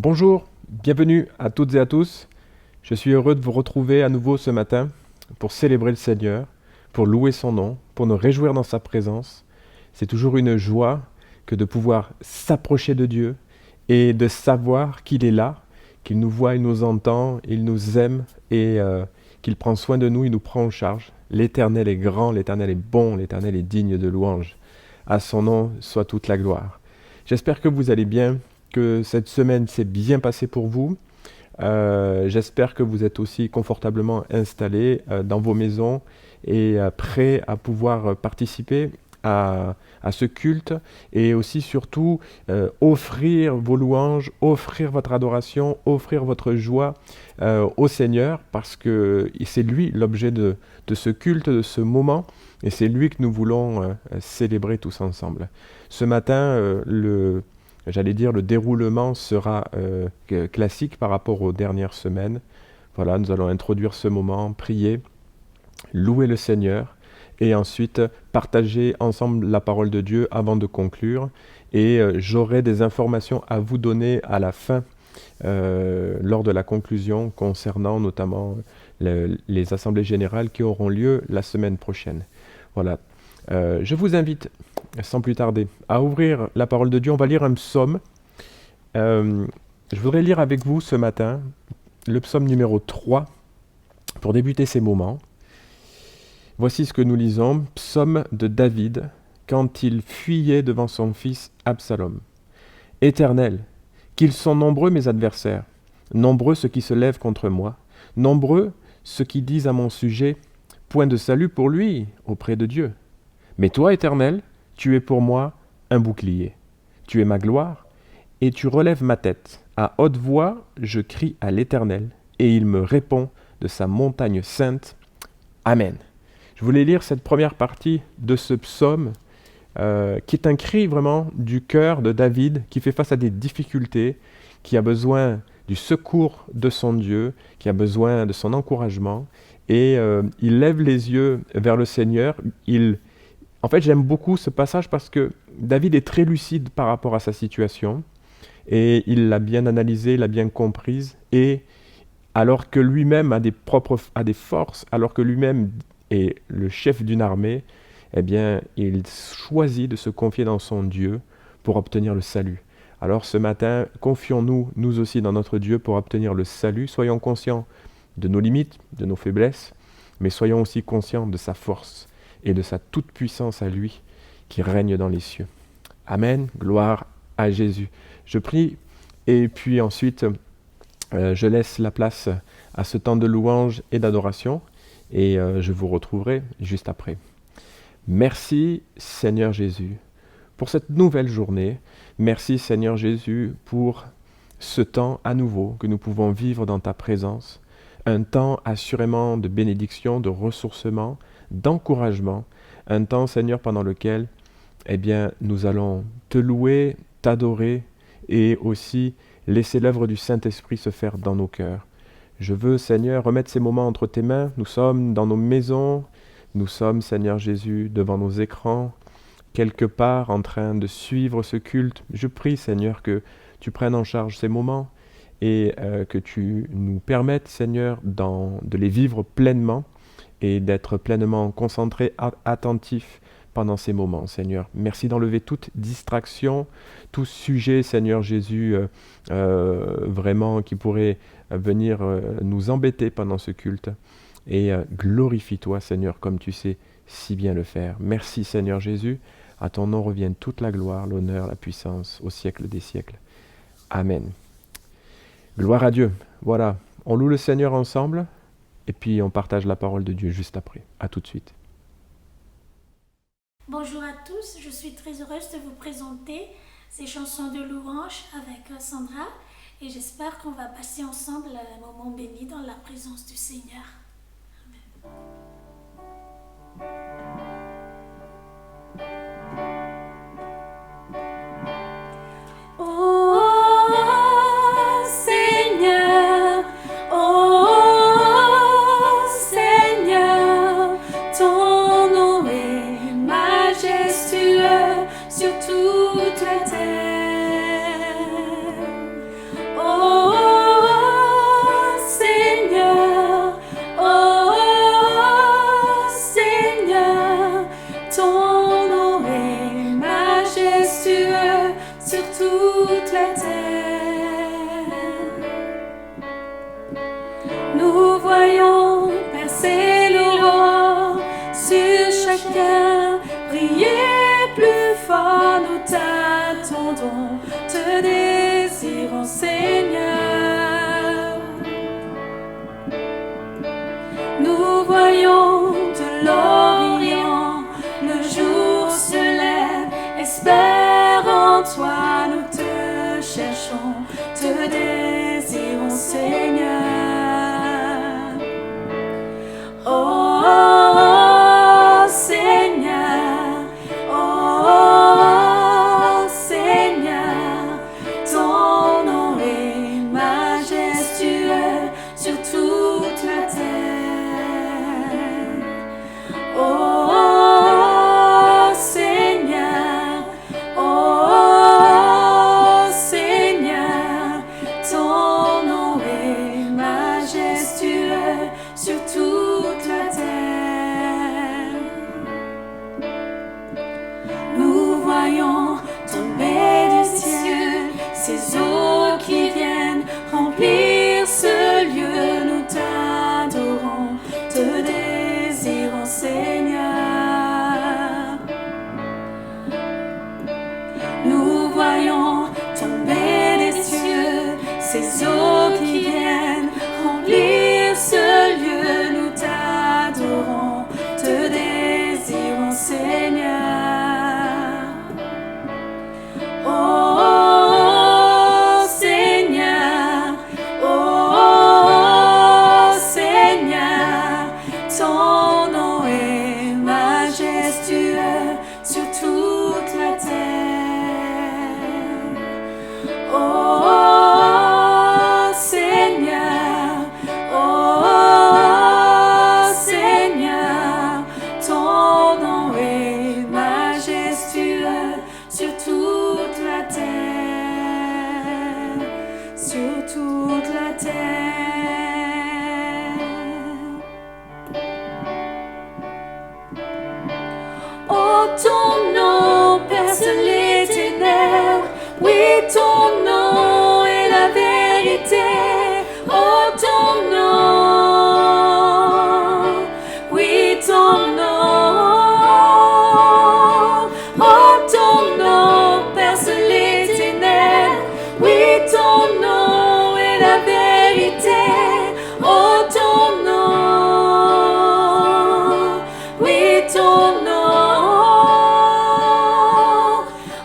Bonjour, bienvenue à toutes et à tous. Je suis heureux de vous retrouver à nouveau ce matin pour célébrer le Seigneur, pour louer son nom, pour nous réjouir dans sa présence. C'est toujours une joie que de pouvoir s'approcher de Dieu et de savoir qu'il est là, qu'il nous voit, il nous entend, il nous aime et qu'il prend soin de nous, il nous prend en charge. L'Éternel est grand, l'Éternel est bon, l'Éternel est digne de louange. À son nom soit toute la gloire. J'espère que vous allez bien, que cette semaine s'est bien passée pour vous. J'espère que vous êtes aussi confortablement installés dans vos maisons et prêts à pouvoir participer à ce culte et aussi surtout offrir vos louanges, offrir votre adoration, offrir votre joie au Seigneur parce que c'est lui l'objet de ce culte, de ce moment et c'est lui que nous voulons célébrer tous ensemble. Ce matin, le déroulement sera classique par rapport aux dernières semaines. Voilà, nous allons introduire ce moment, prier, louer le Seigneur et ensuite partager ensemble la parole de Dieu avant de conclure. Et j'aurai des informations à vous donner à la fin, lors de la conclusion, concernant notamment les assemblées générales qui auront lieu la semaine prochaine. Voilà. Je vous invite, sans plus tarder, à ouvrir la parole de Dieu. On va lire un psaume. Je voudrais lire avec vous ce matin le psaume numéro 3 pour débuter ces moments. Voici ce que nous lisons, psaume de David, quand il fuyait devant son fils Absalom. Éternel, qu'ils sont nombreux mes adversaires, nombreux ceux qui se lèvent contre moi, nombreux ceux qui disent à mon sujet, point de salut pour lui auprès de Dieu. Mais toi, Éternel, tu es pour moi un bouclier. Tu es ma gloire, et tu relèves ma tête. À haute voix, je crie à l'Éternel, et il me répond de sa montagne sainte. Amen. Je voulais lire cette première partie de ce psaume, qui est un cri vraiment du cœur de David, qui fait face à des difficultés, qui a besoin du secours de son Dieu, qui a besoin de son encouragement, et il lève les yeux vers le Seigneur. En fait, j'aime beaucoup ce passage parce que David est très lucide par rapport à sa situation, et il l'a bien analysée, l'a bien comprise, et alors que lui-même a des forces, alors que lui-même est le chef d'une armée, eh bien, il choisit de se confier dans son Dieu pour obtenir le salut. Alors ce matin, confions-nous, nous aussi, dans notre Dieu pour obtenir le salut. Soyons conscients de nos limites, de nos faiblesses, mais soyons aussi conscients de sa force et de sa toute-puissance à lui qui règne dans les cieux. Amen, gloire à Jésus. Je prie et puis ensuite, je laisse la place à ce temps de louange et d'adoration et je vous retrouverai juste après. Merci Seigneur Jésus pour cette nouvelle journée. Merci Seigneur Jésus pour ce temps à nouveau que nous pouvons vivre dans ta présence. Un temps assurément de bénédiction, de ressourcement, d'encouragement. Un temps Seigneur pendant lequel nous allons te louer, t'adorer et aussi laisser l'œuvre du Saint-Esprit se faire dans nos cœurs. Je veux, Seigneur, remettre ces moments entre tes mains. Nous sommes dans nos maisons, nous sommes, Seigneur Jésus, devant nos écrans, quelque part en train de suivre ce culte. Je prie, Seigneur, que tu prennes en charge ces moments et que tu nous permettes, Seigneur, de les vivre pleinement et d'être pleinement concentrés, attentifs pendant ces moments, Seigneur. Merci d'enlever toute distraction, tout sujet, Seigneur Jésus, vraiment qui pourrait venir nous embêter pendant ce culte. Et glorifie-toi, Seigneur, comme tu sais si bien le faire. Merci, Seigneur Jésus. À ton nom revienne toute la gloire, l'honneur, la puissance, au siècle des siècles. Amen. Gloire à Dieu. Voilà, on loue le Seigneur ensemble, et puis on partage la parole de Dieu juste après. À tout de suite. Bonjour à tous, je suis très heureuse de vous présenter ces chansons de louange avec Sandra et j'espère qu'on va passer ensemble un moment béni dans la présence du Seigneur. Oh Seigneur, ton nom est majestueux sur toute la terre. Oh chacun, priez plus fort, nous t'attendons, te désirons, Seigneur. Nous voyons de l'Orient, le jour se lève, espère en toi, nous te cherchons, te désirons, Seigneur. Oh, oh, oh, Seigneur, oh, oh, Seigneur, ton nom est majestueux sur toute la terre. Oh, oh, oh, Seigneur, oh, oh, Seigneur, ton nom est majestueux sur toute la terre. Nous voyons tomber du ciel ces eaux qui viennent remplir ce lieu. Nous t'adorons, te désirons, Seigneur. Nous voyons tomber des cieux ces eaux qui viennent remplir ce lieu. Nous t'adorons, te désirons, Seigneur. Oh, oh, oh, Seigneur, oh, oh, Seigneur, ton nom est majestueux sur toute la terre. Oh, oh, oh, Seigneur, oh, oh, Seigneur, ton nom est majestueux sur toute la terre, sur toute la terre. Oh, ton nom perce les ténèbres, oui, ton nom est la vérité. Oh, ton nom, oui, ton nom. Oh, ton nom perce les ténèbres, oui, ton nom est la vérité. Oh, ton nom, oui, ton nom.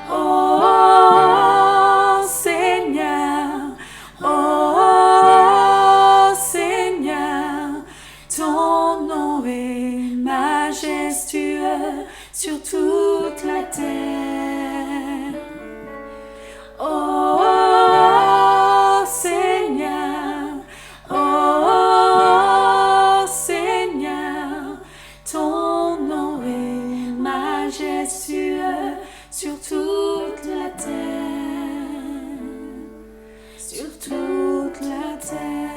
Oh, Seigneur, oh, Seigneur, ton nom est majestueux sur toute la terre. Oh, Seigneur, oh, Seigneur, ton nom est majestueux sur toute la terre, sur toute la terre.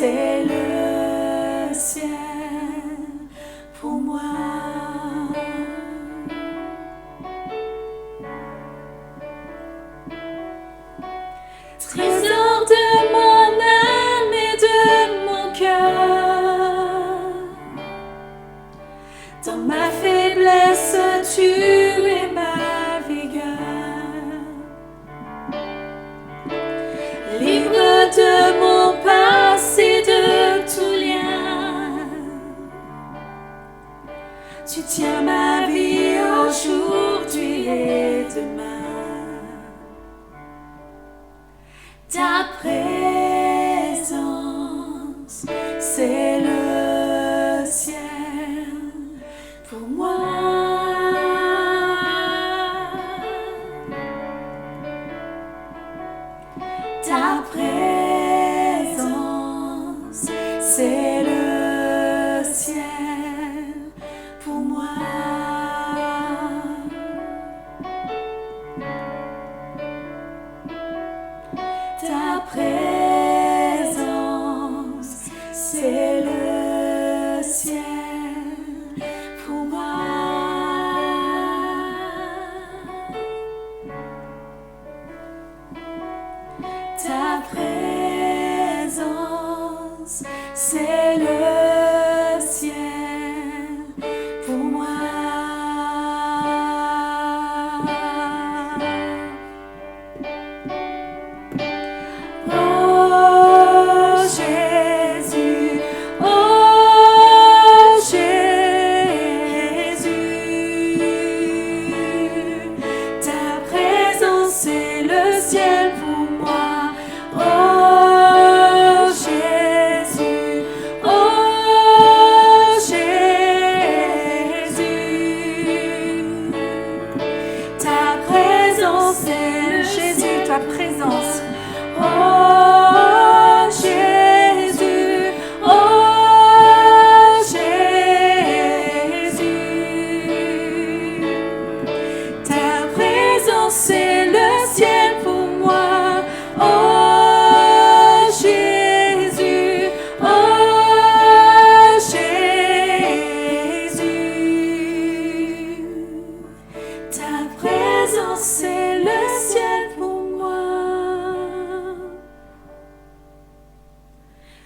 c'est le ciel pour moi. Trésor de mon âme et de mon cœur, dans ma faiblesse tu es ma vigueur. Libre de mon passé, de tout lien, tu tiens ma vie aujourd'hui et demain. Ta présence, c'est le ciel pour moi. Ta présence, c'est le ciel pour moi. Ta présence, c'est le ciel pour moi. Ta présence, c'est le ciel pour moi. Oh Jésus, oh Jésus, ta présence c'est le ciel pour moi. Oh Jésus, oh Jésus, ta présence c'est Jésus, ta présence. Oh Jésus, oh Jésus, ta présence c'est le ciel pour moi. Oh Jésus, oh Jésus, ta présence c'est le ciel pour moi.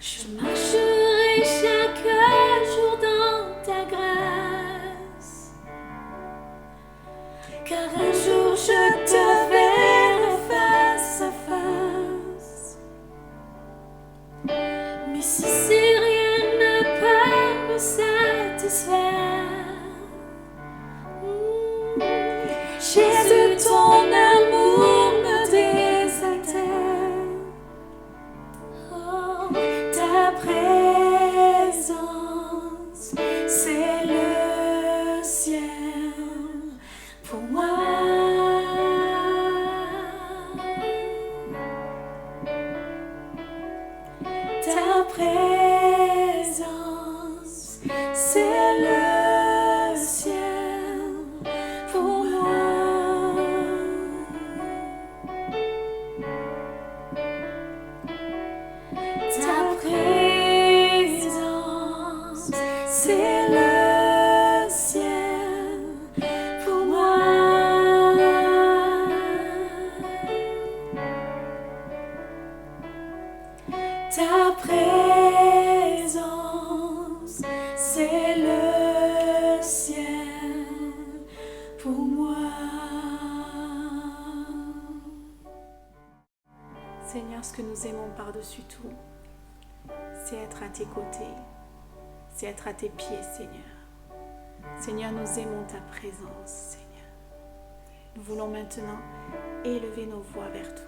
Je marcherai chaque jour dans ta grâce, car un jour je te verrai face à face. Mais si ces rien ne peut me satisfaire, Jésus, ton amour me désaltère. Oh, ta présence, c'est le ciel pour moi. Ta présence, c'est le ciel pour moi. Ta présence, c'est le ciel pour moi. Ta présence, c'est le ciel pour moi. Seigneur, ce que nous aimons par-dessus tout, c'est être à tes côtés, c'est être à tes pieds, Seigneur. Seigneur, nous aimons ta présence, Seigneur. Nous voulons maintenant élever nos voix vers toi.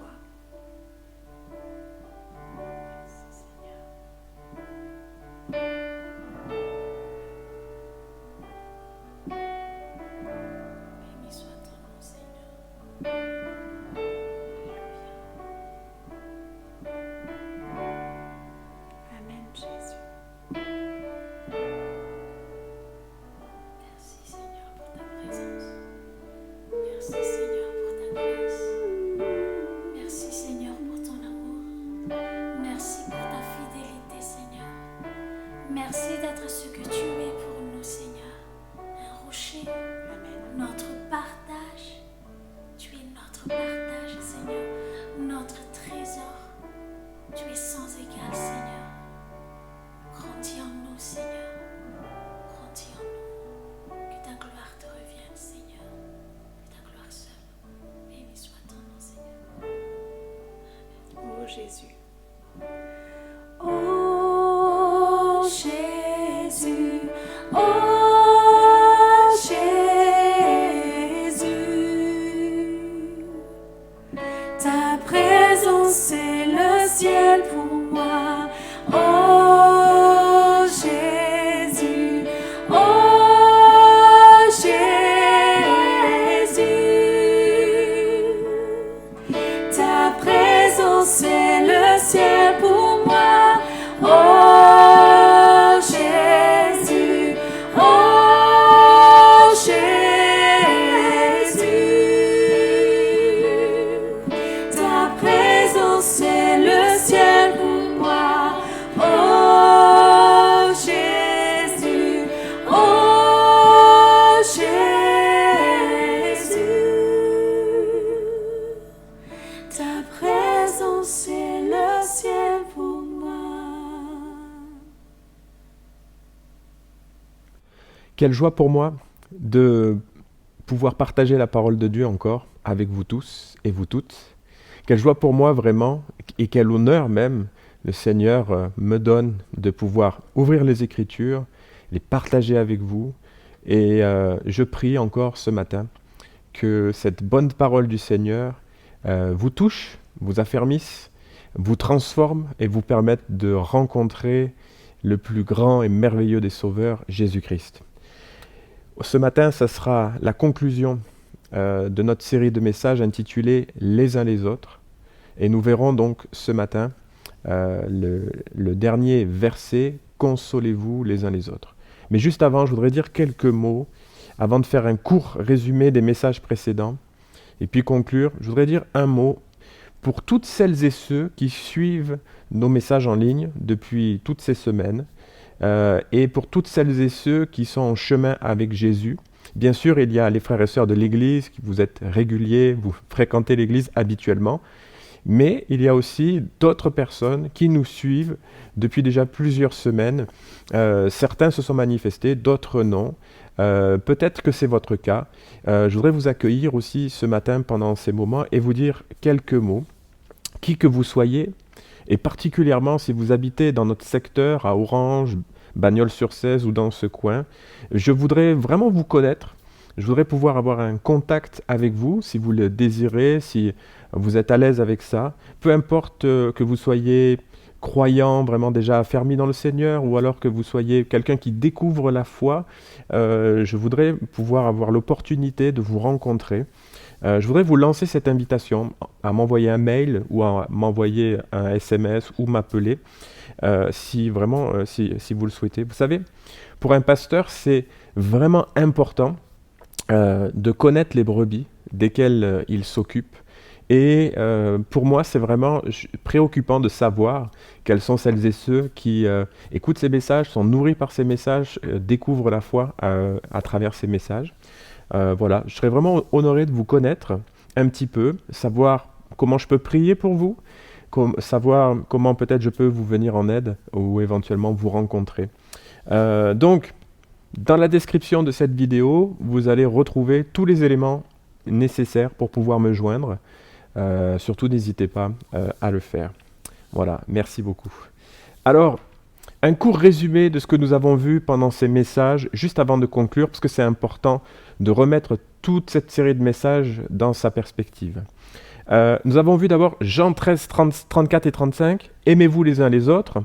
Béni soit ton nom, Seigneur. Amen, Jésus. Merci, Seigneur, pour ta présence. Merci, Seigneur, pour ta grâce. Jésus. Oh Jésus, oh Jésus, ta présence c'est le ciel pour moi. Oh Jésus, oh Jésus, ta présence c'est le ciel pour moi. Oh Jésus, oh Jésus, ta présence c'est le ciel pour moi. Oh Jésus, oh Jésus, ta présence c'est le ciel pour moi. Quelle joie pour moi de pouvoir partager la parole de Dieu encore avec vous tous et vous toutes. Quelle joie pour moi vraiment, et quel honneur même le Seigneur me donne de pouvoir ouvrir les Écritures, les partager avec vous. Et je prie encore ce matin que cette bonne parole du Seigneur vous touche, vous affermisse, vous transforme et vous permette de rencontrer le plus grand et merveilleux des sauveurs, Jésus-Christ. Ce matin, ça sera la conclusion de notre série de messages intitulée « Les uns les autres ». Et nous verrons donc ce matin le dernier verset « Consolez-vous les uns les autres ». Mais juste avant, je voudrais dire quelques mots, avant de faire un court résumé des messages précédents. Et puis conclure, je voudrais dire un mot pour toutes celles et ceux qui suivent nos messages en ligne depuis toutes ces semaines, et pour toutes celles et ceux qui sont en chemin avec Jésus. Bien sûr, il y a les frères et sœurs de l'Église, qui vous êtes réguliers, vous fréquentez l'Église habituellement, mais il y a aussi d'autres personnes qui nous suivent depuis déjà plusieurs semaines. Certains se sont manifestés, d'autres non. Peut-être que c'est votre cas. Je voudrais vous accueillir aussi ce matin pendant ces moments et vous dire quelques mots. Qui que vous soyez, et particulièrement si vous habitez dans notre secteur à Orange, Bagnols-sur-Cèze ou dans ce coin, je voudrais vraiment vous connaître. Je voudrais pouvoir avoir un contact avec vous si vous le désirez, si vous êtes à l'aise avec ça. Peu importe que vous soyez croyant, vraiment déjà affermi dans le Seigneur, ou alors que vous soyez quelqu'un qui découvre la foi, je voudrais pouvoir avoir l'opportunité de vous rencontrer. Je voudrais vous lancer cette invitation à m'envoyer un mail ou à m'envoyer un SMS ou m'appeler si vous le souhaitez. Vous savez, pour un pasteur, c'est vraiment important de connaître les brebis desquelles il s'occupe. Et pour moi, c'est vraiment préoccupant de savoir quels sont celles et ceux qui écoutent ces messages, sont nourris par ces messages, découvrent la foi à travers ces messages. Voilà, je serais vraiment honoré de vous connaître un petit peu, savoir comment je peux prier pour vous, savoir comment peut-être je peux vous venir en aide ou éventuellement vous rencontrer. Donc, dans la description de cette vidéo, vous allez retrouver tous les éléments nécessaires pour pouvoir me joindre. Surtout, n'hésitez pas à le faire. Voilà, merci beaucoup. Alors, un court résumé de ce que nous avons vu pendant ces messages, juste avant de conclure, parce que c'est important de remettre toute cette série de messages dans sa perspective. Nous avons vu d'abord Jean 13, 34 et 35, « Aimez-vous les uns les autres »,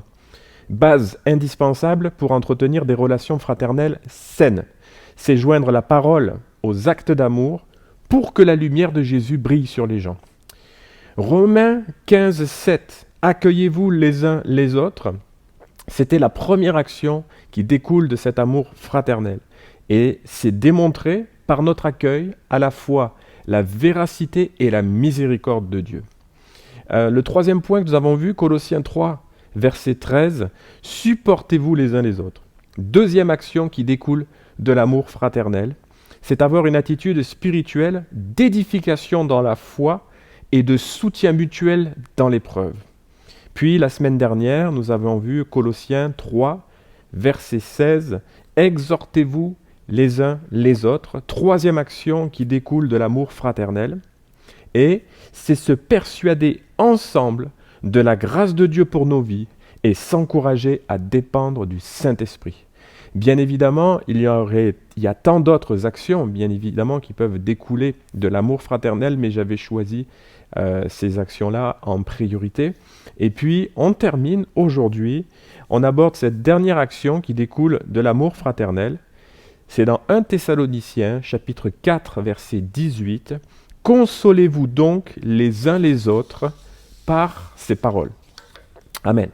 base indispensable pour entretenir des relations fraternelles saines. C'est joindre la parole aux actes d'amour pour que la lumière de Jésus brille sur les gens. Romains 15, 7, « Accueillez-vous les uns les autres », c'était la première action qui découle de cet amour fraternel. Et c'est démontré par notre accueil à la fois la véracité et la miséricorde de Dieu. Le troisième point que nous avons vu, Colossiens 3, verset 13, « Supportez-vous les uns les autres ». Deuxième action qui découle de l'amour fraternel, c'est avoir une attitude spirituelle d'édification dans la foi et de soutien mutuel dans l'épreuve. Puis, la semaine dernière, nous avons vu Colossiens 3, verset 16, « Exhortez-vous les uns les autres ». Troisième action qui découle de l'amour fraternel. Et c'est se persuader ensemble de la grâce de Dieu pour nos vies et s'encourager à dépendre du Saint-Esprit. Bien évidemment, il y a tant d'autres actions, bien évidemment, qui peuvent découler de l'amour fraternel, mais j'avais choisi ces actions-là en priorité. Et puis, on termine aujourd'hui, on aborde cette dernière action qui découle de l'amour fraternel. C'est dans 1 Thessaloniciens, chapitre 4, verset 18. « Consolez-vous donc les uns les autres par ces paroles. » Amen.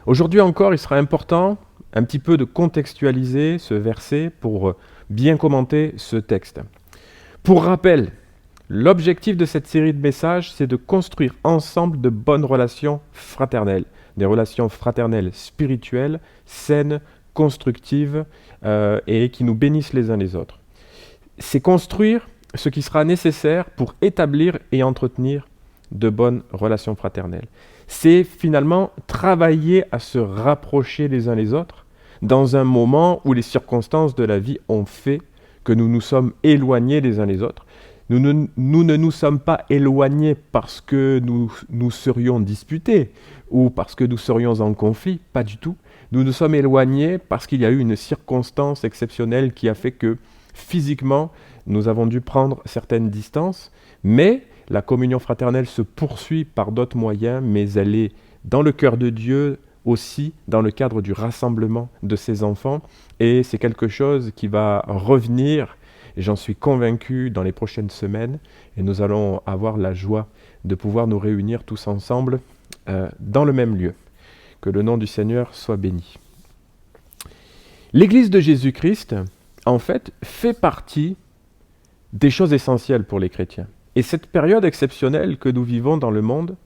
Aujourd'hui encore, il sera important un petit peu de contextualiser ce verset pour bien commenter ce texte. Pour rappel, l'objectif de cette série de messages, c'est de construire ensemble de bonnes relations fraternelles, des relations fraternelles spirituelles, saines, constructives et qui nous bénissent les uns les autres. C'est construire ce qui sera nécessaire pour établir et entretenir de bonnes relations fraternelles. C'est finalement travailler à se rapprocher les uns les autres dans un moment où les circonstances de la vie ont fait que nous nous sommes éloignés les uns les autres. Nous ne nous sommes pas éloignés parce que nous serions disputés ou parce que nous serions en conflit, pas du tout. Nous nous sommes éloignés parce qu'il y a eu une circonstance exceptionnelle qui a fait que physiquement, nous avons dû prendre certaines distances, mais la communion fraternelle se poursuit par d'autres moyens, mais elle est dans le cœur de Dieu aussi, dans le cadre du rassemblement de ses enfants, et c'est quelque chose qui va revenir, et j'en suis convaincu, dans les prochaines semaines, et nous allons avoir la joie de pouvoir nous réunir tous ensemble dans le même lieu. Que le nom du Seigneur soit béni. L'Église de Jésus-Christ, en fait, fait partie des choses essentielles pour les chrétiens. Et cette période exceptionnelle que nous vivons dans le monde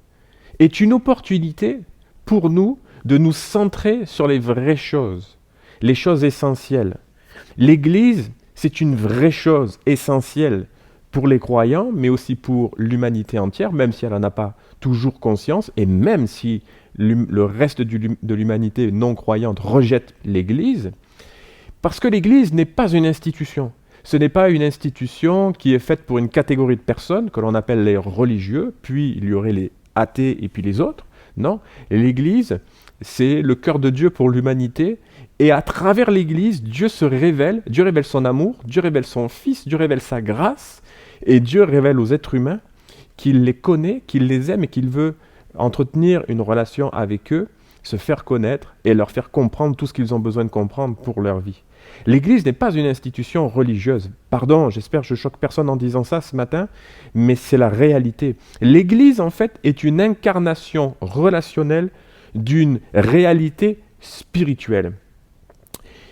est une opportunité pour nous de nous centrer sur les vraies choses, les choses essentielles. L'Église, c'est une vraie chose essentielle pour les croyants, mais aussi pour l'humanité entière, même si elle n'en a pas toujours conscience, et même si le reste de l'humanité non croyante rejette l'Église, parce que l'Église n'est pas une institution. Ce n'est pas une institution qui est faite pour une catégorie de personnes que l'on appelle les religieux, puis il y aurait les athées et puis les autres. Non, l'Église, c'est le cœur de Dieu pour l'humanité, et à travers l'Église, Dieu se révèle, Dieu révèle son amour, Dieu révèle son Fils, Dieu révèle sa grâce, et Dieu révèle aux êtres humains qu'il les connaît, qu'il les aime et qu'il veut entretenir une relation avec eux, se faire connaître et leur faire comprendre tout ce qu'ils ont besoin de comprendre pour leur vie. L'Église n'est pas une institution religieuse. Pardon, j'espère que je choque personne en disant ça ce matin, mais c'est la réalité. L'Église, en fait, est une incarnation relationnelle d'une réalité spirituelle.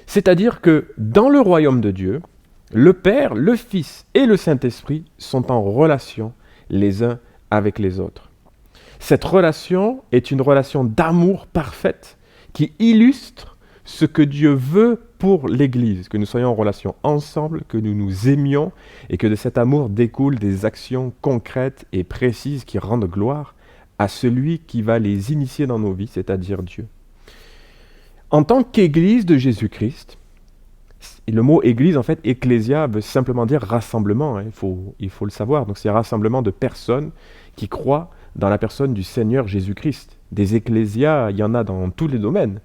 C'est-à-dire que dans le royaume de Dieu, le Père, le Fils et le Saint-Esprit sont en relation les uns avec les autres. Cette relation est une relation d'amour parfaite qui illustre ce que Dieu veut pour l'Église, que nous soyons en relation ensemble, que nous nous aimions et que de cet amour découlent des actions concrètes et précises qui rendent gloire à celui qui va les initier dans nos vies, c'est-à-dire Dieu. En tant qu'Église de Jésus-Christ, et le mot Église, en fait, ecclésia veut simplement dire rassemblement, il faut le savoir. Donc c'est un rassemblement de personnes qui croient dans la personne du Seigneur Jésus-Christ. Des ecclésias, il y en a dans tous les domaines.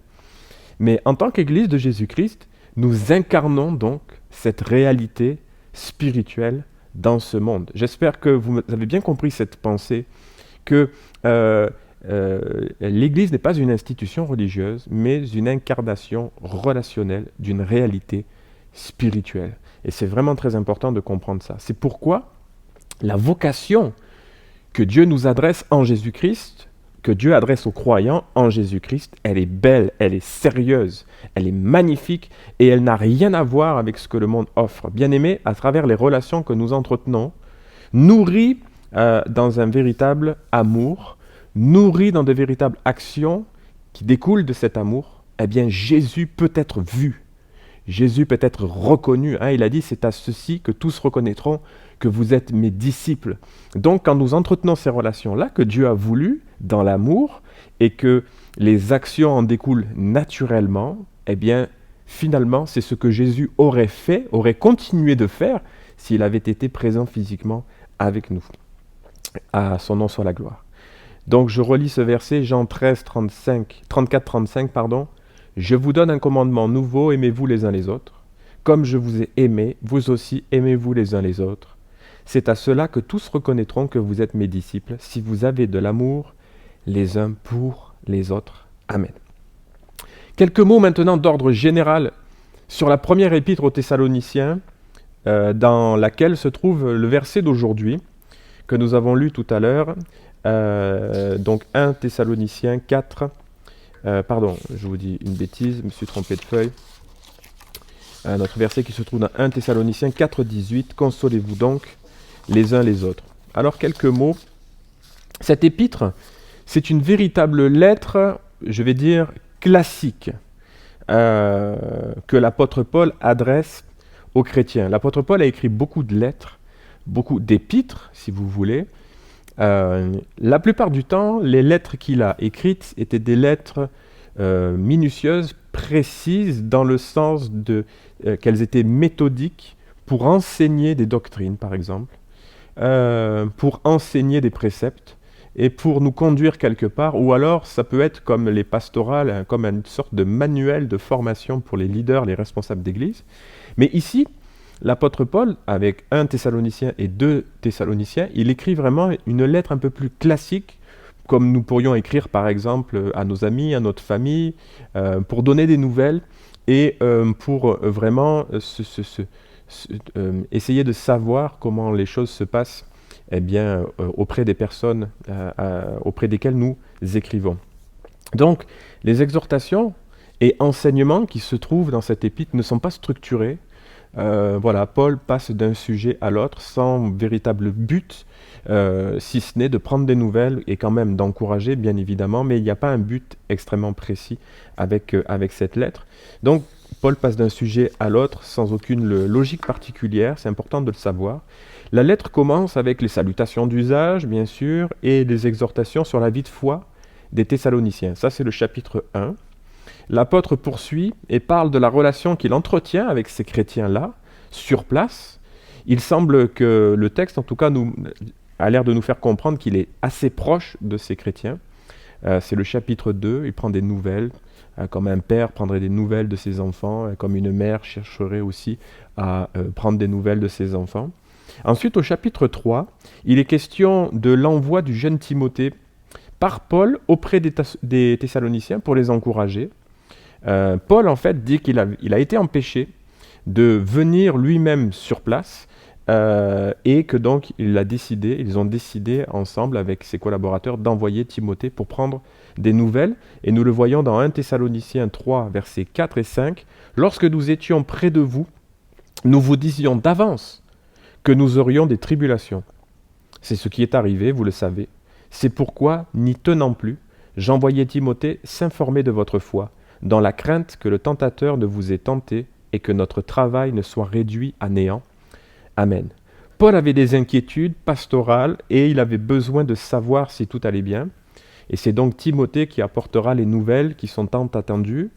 Mais en tant qu'Église de Jésus-Christ, nous incarnons donc cette réalité spirituelle dans ce monde. J'espère que vous avez bien compris cette pensée, que l'Église n'est pas une institution religieuse, mais une incarnation relationnelle d'une réalité spirituelle. Et c'est vraiment très important de comprendre ça. C'est pourquoi la vocation que Dieu nous adresse en Jésus-Christ, que Dieu adresse aux croyants en Jésus-Christ, elle est belle, elle est sérieuse, elle est magnifique et elle n'a rien à voir avec ce que le monde offre. Bien-aimés, à travers les relations que nous entretenons, nourris dans un véritable amour, nourris dans de véritables actions qui découlent de cet amour, eh bien Jésus peut être vu. Jésus peut être reconnu. Il a dit, c'est à ceci que tous reconnaîtront que vous êtes mes disciples. Donc, quand nous entretenons ces relations-là, que Dieu a voulu, dans l'amour, et que les actions en découlent naturellement, eh bien, finalement, c'est ce que Jésus aurait fait, aurait continué de faire, s'il avait été présent physiquement avec nous. À son nom soit la gloire. Donc je relis ce verset, Jean 13, 34-35, pardon. Je vous donne un commandement nouveau, aimez-vous les uns les autres. Comme je vous ai aimé, vous aussi aimez-vous les uns les autres. C'est à cela que tous reconnaîtront que vous êtes mes disciples, si vous avez de l'amour les uns pour les autres. Amen. Quelques mots maintenant d'ordre général sur la première épître aux Thessaloniciens, dans laquelle se trouve le verset d'aujourd'hui, que nous avons lu tout à l'heure, donc 1 Thessaloniciens 4, pardon, je vous dis une bêtise, je me suis trompé de feuille. Notre verset qui se trouve dans 1 Thessaloniciens 4, 18, « Consolez-vous donc les uns les autres ». Alors quelques mots. Cette épître, c'est une véritable lettre, je vais dire, classique, que l'apôtre Paul adresse aux chrétiens. L'apôtre Paul a écrit beaucoup de lettres, beaucoup d'épîtres, si vous voulez. La plupart du temps, les lettres qu'il a écrites étaient des lettres minutieuses, précises, dans le sens qu'elles étaient méthodiques pour enseigner des doctrines, par exemple, pour enseigner des préceptes et pour nous conduire quelque part, ou alors ça peut être comme les pastorales, comme une sorte de manuel de formation pour les leaders, les responsables d'église. Mais ici, l'apôtre Paul, avec 1 Thessaloniciens et 2 Thessaloniciens, il écrit vraiment une lettre un peu plus classique, comme nous pourrions écrire par exemple à nos amis, à notre famille, pour donner des nouvelles et pour vraiment essayer de savoir comment les choses se passent auprès des personnes auprès desquelles nous écrivons. Donc, les exhortations et enseignements qui se trouvent dans cette épître ne sont pas structurés. Paul passe d'un sujet à l'autre sans véritable but, si ce n'est de prendre des nouvelles et quand même d'encourager, bien évidemment, mais il n'y a pas un but extrêmement précis avec cette lettre. Donc, Paul passe d'un sujet à l'autre sans aucune logique particulière, c'est important de le savoir. La lettre commence avec les salutations d'usage, bien sûr, et les exhortations sur la vie de foi des Thessaloniciens. Ça, c'est le chapitre 1. L'apôtre poursuit et parle de la relation qu'il entretient avec ces chrétiens-là, sur place. Il semble que le texte, en tout cas, a l'air de nous faire comprendre qu'il est assez proche de ces chrétiens. C'est le chapitre 2, il prend des nouvelles, comme un père prendrait des nouvelles de ses enfants, comme une mère chercherait aussi à prendre des nouvelles de ses enfants. Ensuite, au chapitre 3, il est question de l'envoi du jeune Timothée par Paul auprès des Thessaloniciens pour les encourager. Paul, en fait, dit qu'il a été empêché de venir lui-même sur place et que donc ils ont décidé ensemble avec ses collaborateurs d'envoyer Timothée pour prendre des nouvelles. Et nous le voyons dans 1 Thessaloniciens 3, versets 4 et 5. « Lorsque nous étions près de vous, nous vous disions d'avance que nous aurions des tribulations. C'est ce qui est arrivé, vous le savez. C'est pourquoi, n'y tenant plus, j'envoyai Timothée s'informer de votre foi, dans la crainte que le tentateur ne vous ait tenté et que notre travail ne soit réduit à néant. Amen. » Paul avait des inquiétudes pastorales et il avait besoin de savoir si tout allait bien. Et c'est donc Timothée qui apportera les nouvelles qui sont tant attendues.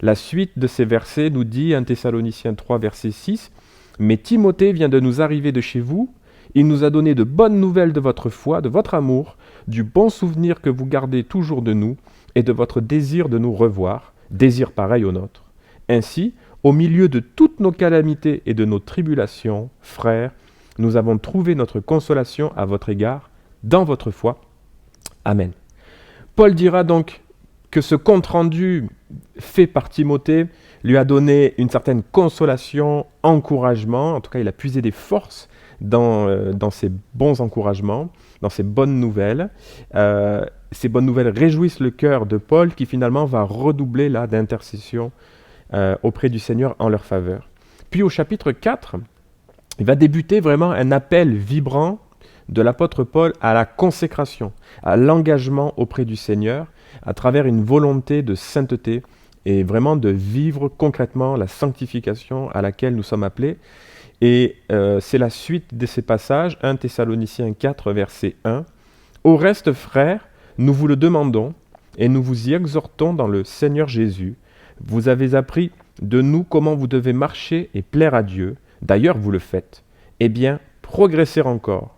La suite de ces versets nous dit, 1 Thessaloniciens 3, verset 6, « Mais Timothée vient de nous arriver de chez vous. Il nous a donné de bonnes nouvelles de votre foi, de votre amour, du bon souvenir que vous gardez toujours de nous et de votre désir de nous revoir, désir pareil au nôtre. Ainsi, au milieu de toutes nos calamités et de nos tribulations, frères, nous avons trouvé notre consolation à votre égard dans votre foi. Amen. » Paul dira donc que ce compte-rendu fait par Timothée lui a donné une certaine consolation, encouragement, en tout cas il a puisé des forces dans ces bons encouragements, dans ces bonnes nouvelles. Ces bonnes nouvelles réjouissent le cœur de Paul qui finalement va redoubler là d'intercession auprès du Seigneur en leur faveur. Puis au chapitre 4, il va débuter vraiment un appel vibrant de l'apôtre Paul à la consécration, à l'engagement auprès du Seigneur, à travers une volonté de sainteté et vraiment de vivre concrètement la sanctification à laquelle nous sommes appelés. Et c'est la suite de ces passages, 1 Thessaloniciens 4, verset 1. « Au reste, frères, nous vous le demandons et nous vous y exhortons dans le Seigneur Jésus. Vous avez appris de nous comment vous devez marcher et plaire à Dieu. D'ailleurs, vous le faites. Eh bien, progressez encore.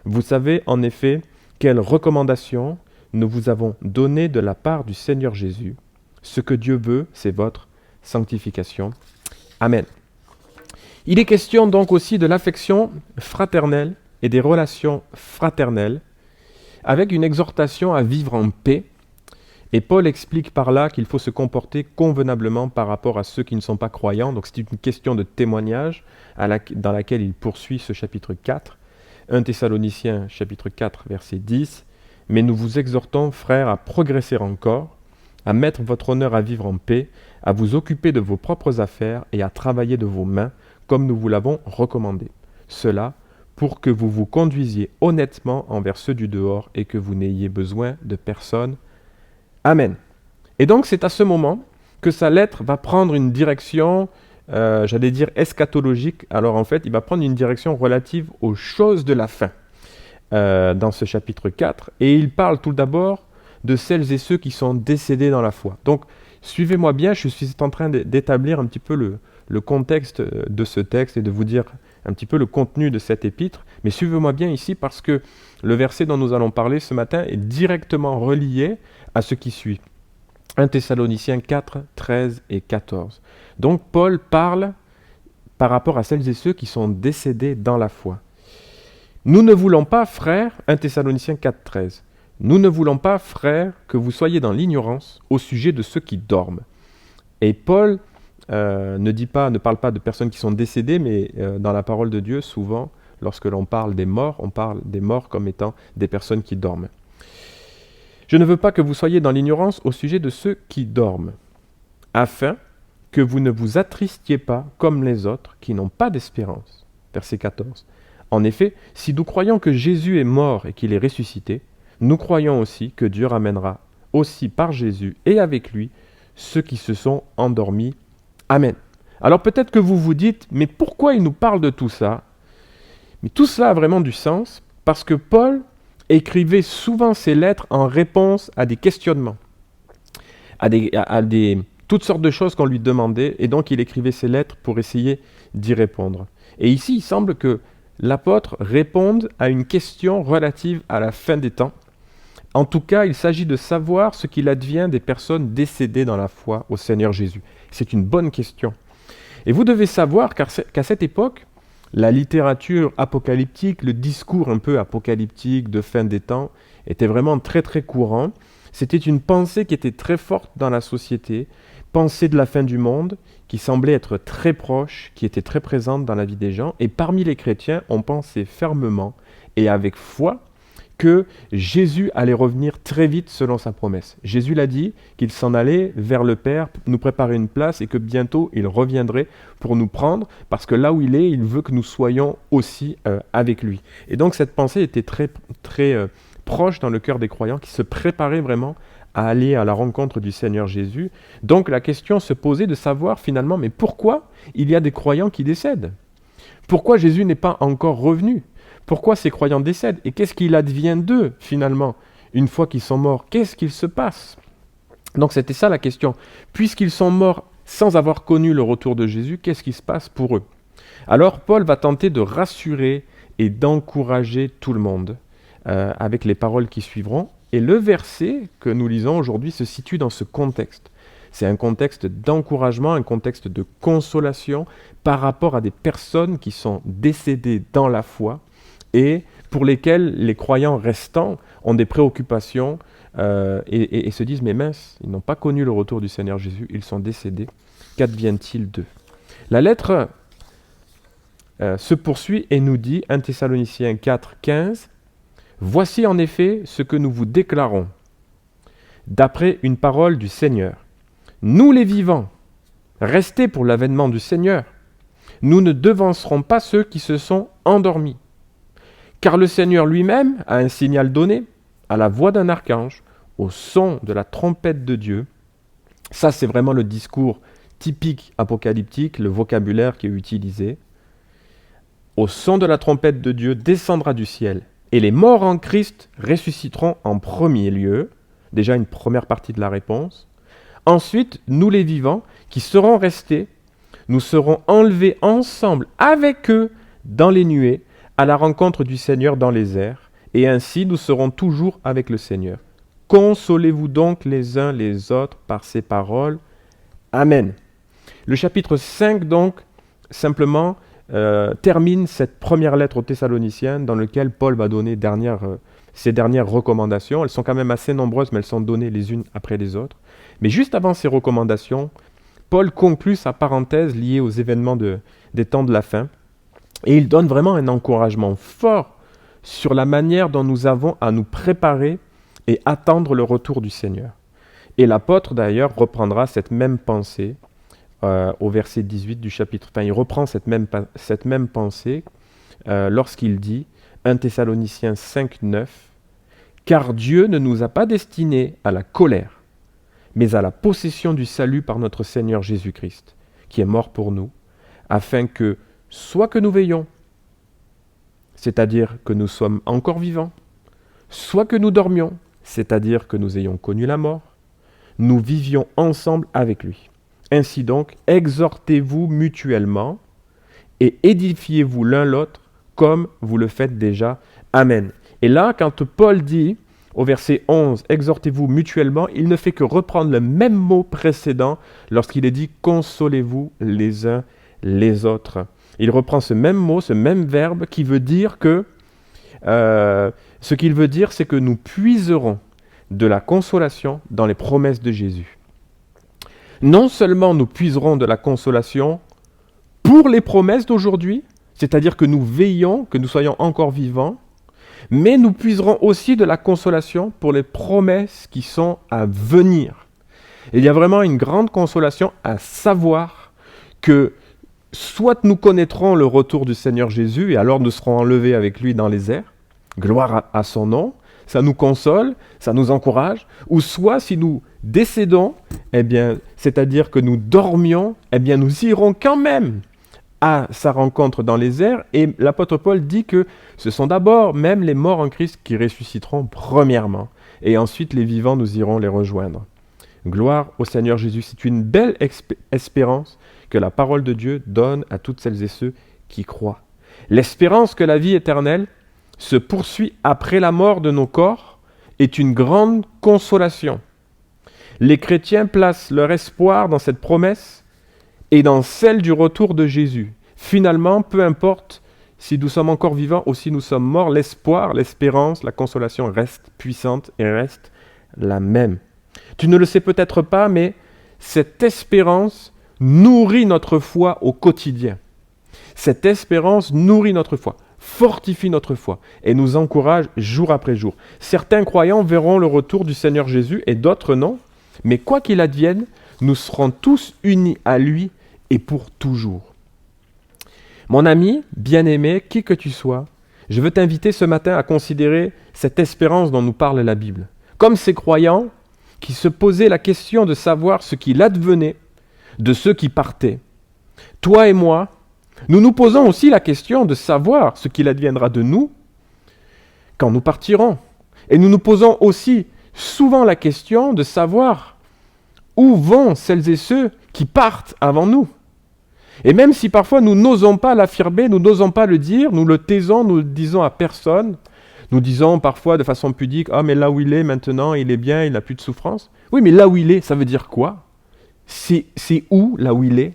Vous savez en effet quelles recommandations nous vous avons donné de la part du Seigneur Jésus. Ce que Dieu veut, c'est votre sanctification. Amen. Il est question donc aussi de l'affection fraternelle et des relations fraternelles, avec une exhortation à vivre en paix. Et Paul explique par là qu'il faut se comporter convenablement par rapport à ceux qui ne sont pas croyants. Donc c'est une question de témoignage dans laquelle il poursuit ce chapitre 4. 1 Thessaloniciens chapitre 4 verset 10. « Mais nous vous exhortons, frères, à progresser encore, à mettre votre honneur à vivre en paix, à vous occuper de vos propres affaires et à travailler de vos mains, comme nous vous l'avons recommandé. Cela pour que vous vous conduisiez honnêtement envers ceux du dehors et que vous n'ayez besoin de personne. Amen. » Et donc c'est à ce moment que sa lettre va prendre une direction, j'allais dire eschatologique. Alors en fait, il va prendre une direction relative aux choses de la fin dans ce chapitre 4. Et il parle tout d'abord de celles et ceux qui sont décédés dans la foi. Donc suivez-moi bien, je suis en train d'établir un petit peu le contexte de ce texte et de vous dire un petit peu le contenu de cet épître. Mais suivez-moi bien ici parce que le verset dont nous allons parler ce matin est directement relié à ce qui suit. 1 Thessaloniciens 4, 13 et 14. Donc Paul parle par rapport à celles et ceux qui sont décédés dans la foi. Nous ne voulons pas, frères, 1 Thessaloniciens 4, 13, nous ne voulons pas, frères, que vous soyez dans l'ignorance au sujet de ceux qui dorment. Et Paul ne parle pas de personnes qui sont décédées, mais dans la parole de Dieu, souvent, lorsque l'on parle des morts, on parle des morts comme étant des personnes qui dorment. Je ne veux pas que vous soyez dans l'ignorance au sujet de ceux qui dorment, afin que vous ne vous attristiez pas comme les autres qui n'ont pas d'espérance. Verset 14. En effet, si nous croyons que Jésus est mort et qu'il est ressuscité, nous croyons aussi que Dieu ramènera aussi par Jésus et avec lui ceux qui se sont endormis. Amen. Alors peut-être que vous vous dites, mais pourquoi il nous parle de tout ça ? Mais tout cela a vraiment du sens parce que Paul écrivait souvent ses lettres en réponse à des questionnements, à toutes sortes de choses qu'on lui demandait, et donc il écrivait ses lettres pour essayer d'y répondre. Et ici, il semble que l'apôtre réponde à une question relative à la fin des temps. En tout cas, il s'agit de savoir ce qu'il advient des personnes décédées dans la foi au Seigneur Jésus. C'est une bonne question. Et vous devez savoir qu'à cette époque, la littérature apocalyptique, le discours un peu apocalyptique de fin des temps, était vraiment très très courant. C'était une pensée qui était très forte dans la société, pensée de la fin du monde, qui semblait être très proche, qui était très présente dans la vie des gens. Et parmi les chrétiens, on pensait fermement et avec foi que Jésus allait revenir très vite selon sa promesse. Jésus l'a dit, qu'il s'en allait vers le Père, nous préparer une place et que bientôt il reviendrait pour nous prendre, parce que là où il est, il veut que nous soyons aussi avec lui. Et donc cette pensée était très, très proche dans le cœur des croyants qui se préparaient vraiment à aller à la rencontre du Seigneur Jésus. Donc la question se posait de savoir finalement, mais pourquoi il y a des croyants qui décèdent ? Pourquoi Jésus n'est pas encore revenu ? Pourquoi ces croyants décèdent ? Et qu'est-ce qu'il advient d'eux, finalement, une fois qu'ils sont morts ? Qu'est-ce qu'il se passe ? Donc c'était ça la question. Puisqu'ils sont morts sans avoir connu le retour de Jésus, qu'est-ce qui se passe pour eux ? Alors Paul va tenter de rassurer et d'encourager tout le monde avec les paroles qui suivront. Et le verset que nous lisons aujourd'hui se situe dans ce contexte. C'est un contexte d'encouragement, un contexte de consolation par rapport à des personnes qui sont décédées dans la foi, et pour lesquels les croyants restants ont des préoccupations et se disent « Mais mince, ils n'ont pas connu le retour du Seigneur Jésus, ils sont décédés, qu'advient-il d'eux » La lettre se poursuit et nous dit, 1 Thessaloniciens 4, 15, « Voici en effet ce que nous vous déclarons, d'après une parole du Seigneur. Nous les vivants, restez pour l'avènement du Seigneur. Nous ne devancerons pas ceux qui se sont endormis. Car le Seigneur lui-même a un signal donné, à la voix d'un archange, au son de la trompette de Dieu. » Ça, c'est vraiment le discours typique apocalyptique, le vocabulaire qui est utilisé. « Au son de la trompette de Dieu descendra du ciel, et les morts en Christ ressusciteront en premier lieu. » Déjà une première partie de la réponse. Ensuite, nous les vivants, qui serons restés, nous serons enlevés ensemble avec eux dans les nuées, à la rencontre du Seigneur dans les airs, et ainsi nous serons toujours avec le Seigneur. Consolez-vous donc les uns les autres par ces paroles. Amen. Le chapitre 5, donc, simplement, termine cette première lettre aux Thessaloniciens dans laquelle Paul va donner ses dernières recommandations. Elles sont quand même assez nombreuses, mais elles sont données les unes après les autres. Mais juste avant ces recommandations, Paul conclut sa parenthèse liée aux événements des temps de la fin. Et il donne vraiment un encouragement fort sur la manière dont nous avons à nous préparer et attendre le retour du Seigneur. Et l'apôtre, d'ailleurs, reprendra cette même pensée au verset 18 du chapitre. Enfin, il reprend cette même pensée lorsqu'il dit, 1 Thessaloniciens 5, 9, « Car Dieu ne nous a pas destinés à la colère, mais à la possession du salut par notre Seigneur Jésus-Christ, qui est mort pour nous, afin que, soit que nous veillons, c'est-à-dire que nous sommes encore vivants, soit que nous dormions, c'est-à-dire que nous ayons connu la mort, nous vivions ensemble avec lui. Ainsi donc, exhortez-vous mutuellement et édifiez-vous l'un l'autre comme vous le faites déjà. Amen. » Et là, quand Paul dit au verset 11, « Exhortez-vous mutuellement », il ne fait que reprendre le même mot précédent lorsqu'il est dit « Consolez-vous les uns les autres ». Il reprend ce même mot, ce même verbe qui veut dire que, ce qu'il veut dire, c'est que nous puiserons de la consolation dans les promesses de Jésus. Non seulement nous puiserons de la consolation pour les promesses d'aujourd'hui, c'est-à-dire que nous veillons, que nous soyons encore vivants, mais nous puiserons aussi de la consolation pour les promesses qui sont à venir. Et il y a vraiment une grande consolation à savoir que soit nous connaîtrons le retour du Seigneur Jésus et alors nous serons enlevés avec lui dans les airs, gloire à son nom, ça nous console, ça nous encourage, ou soit si nous décédons, eh bien, c'est-à-dire que nous dormions, eh bien, nous irons quand même à sa rencontre dans les airs, et l'apôtre Paul dit que ce sont d'abord même les morts en Christ qui ressusciteront premièrement, et ensuite les vivants, nous irons les rejoindre. Gloire au Seigneur Jésus, c'est une belle espérance que la parole de Dieu donne à toutes celles et ceux qui croient. L'espérance que la vie éternelle se poursuit après la mort de nos corps est une grande consolation. Les chrétiens placent leur espoir dans cette promesse et dans celle du retour de Jésus. Finalement, peu importe si nous sommes encore vivants ou si nous sommes morts, l'espoir, l'espérance, la consolation reste puissante et reste la même. Tu ne le sais peut-être pas, mais cette espérance nourrit notre foi au quotidien. Cette espérance nourrit notre foi, fortifie notre foi et nous encourage jour après jour. Certains croyants verront le retour du Seigneur Jésus et d'autres non, mais quoi qu'il advienne, nous serons tous unis à lui et pour toujours. Mon ami, bien-aimé, qui que tu sois, je veux t'inviter ce matin à considérer cette espérance dont nous parle la Bible. Comme ces croyants qui se posaient la question de savoir ce qu'il advenait de ceux qui partaient. Toi et moi, nous nous posons aussi la question de savoir ce qu'il adviendra de nous quand nous partirons. Et nous nous posons aussi souvent la question de savoir où vont celles et ceux qui partent avant nous. Et même si parfois nous n'osons pas l'affirmer, nous n'osons pas le dire, nous le taisons, nous le disons à personne, nous disons parfois de façon pudique « Ah, mais là où il est maintenant, il est bien, il n'a plus de souffrance. » Oui, mais là où il est, ça veut dire quoi ? C'est où, là où il est ?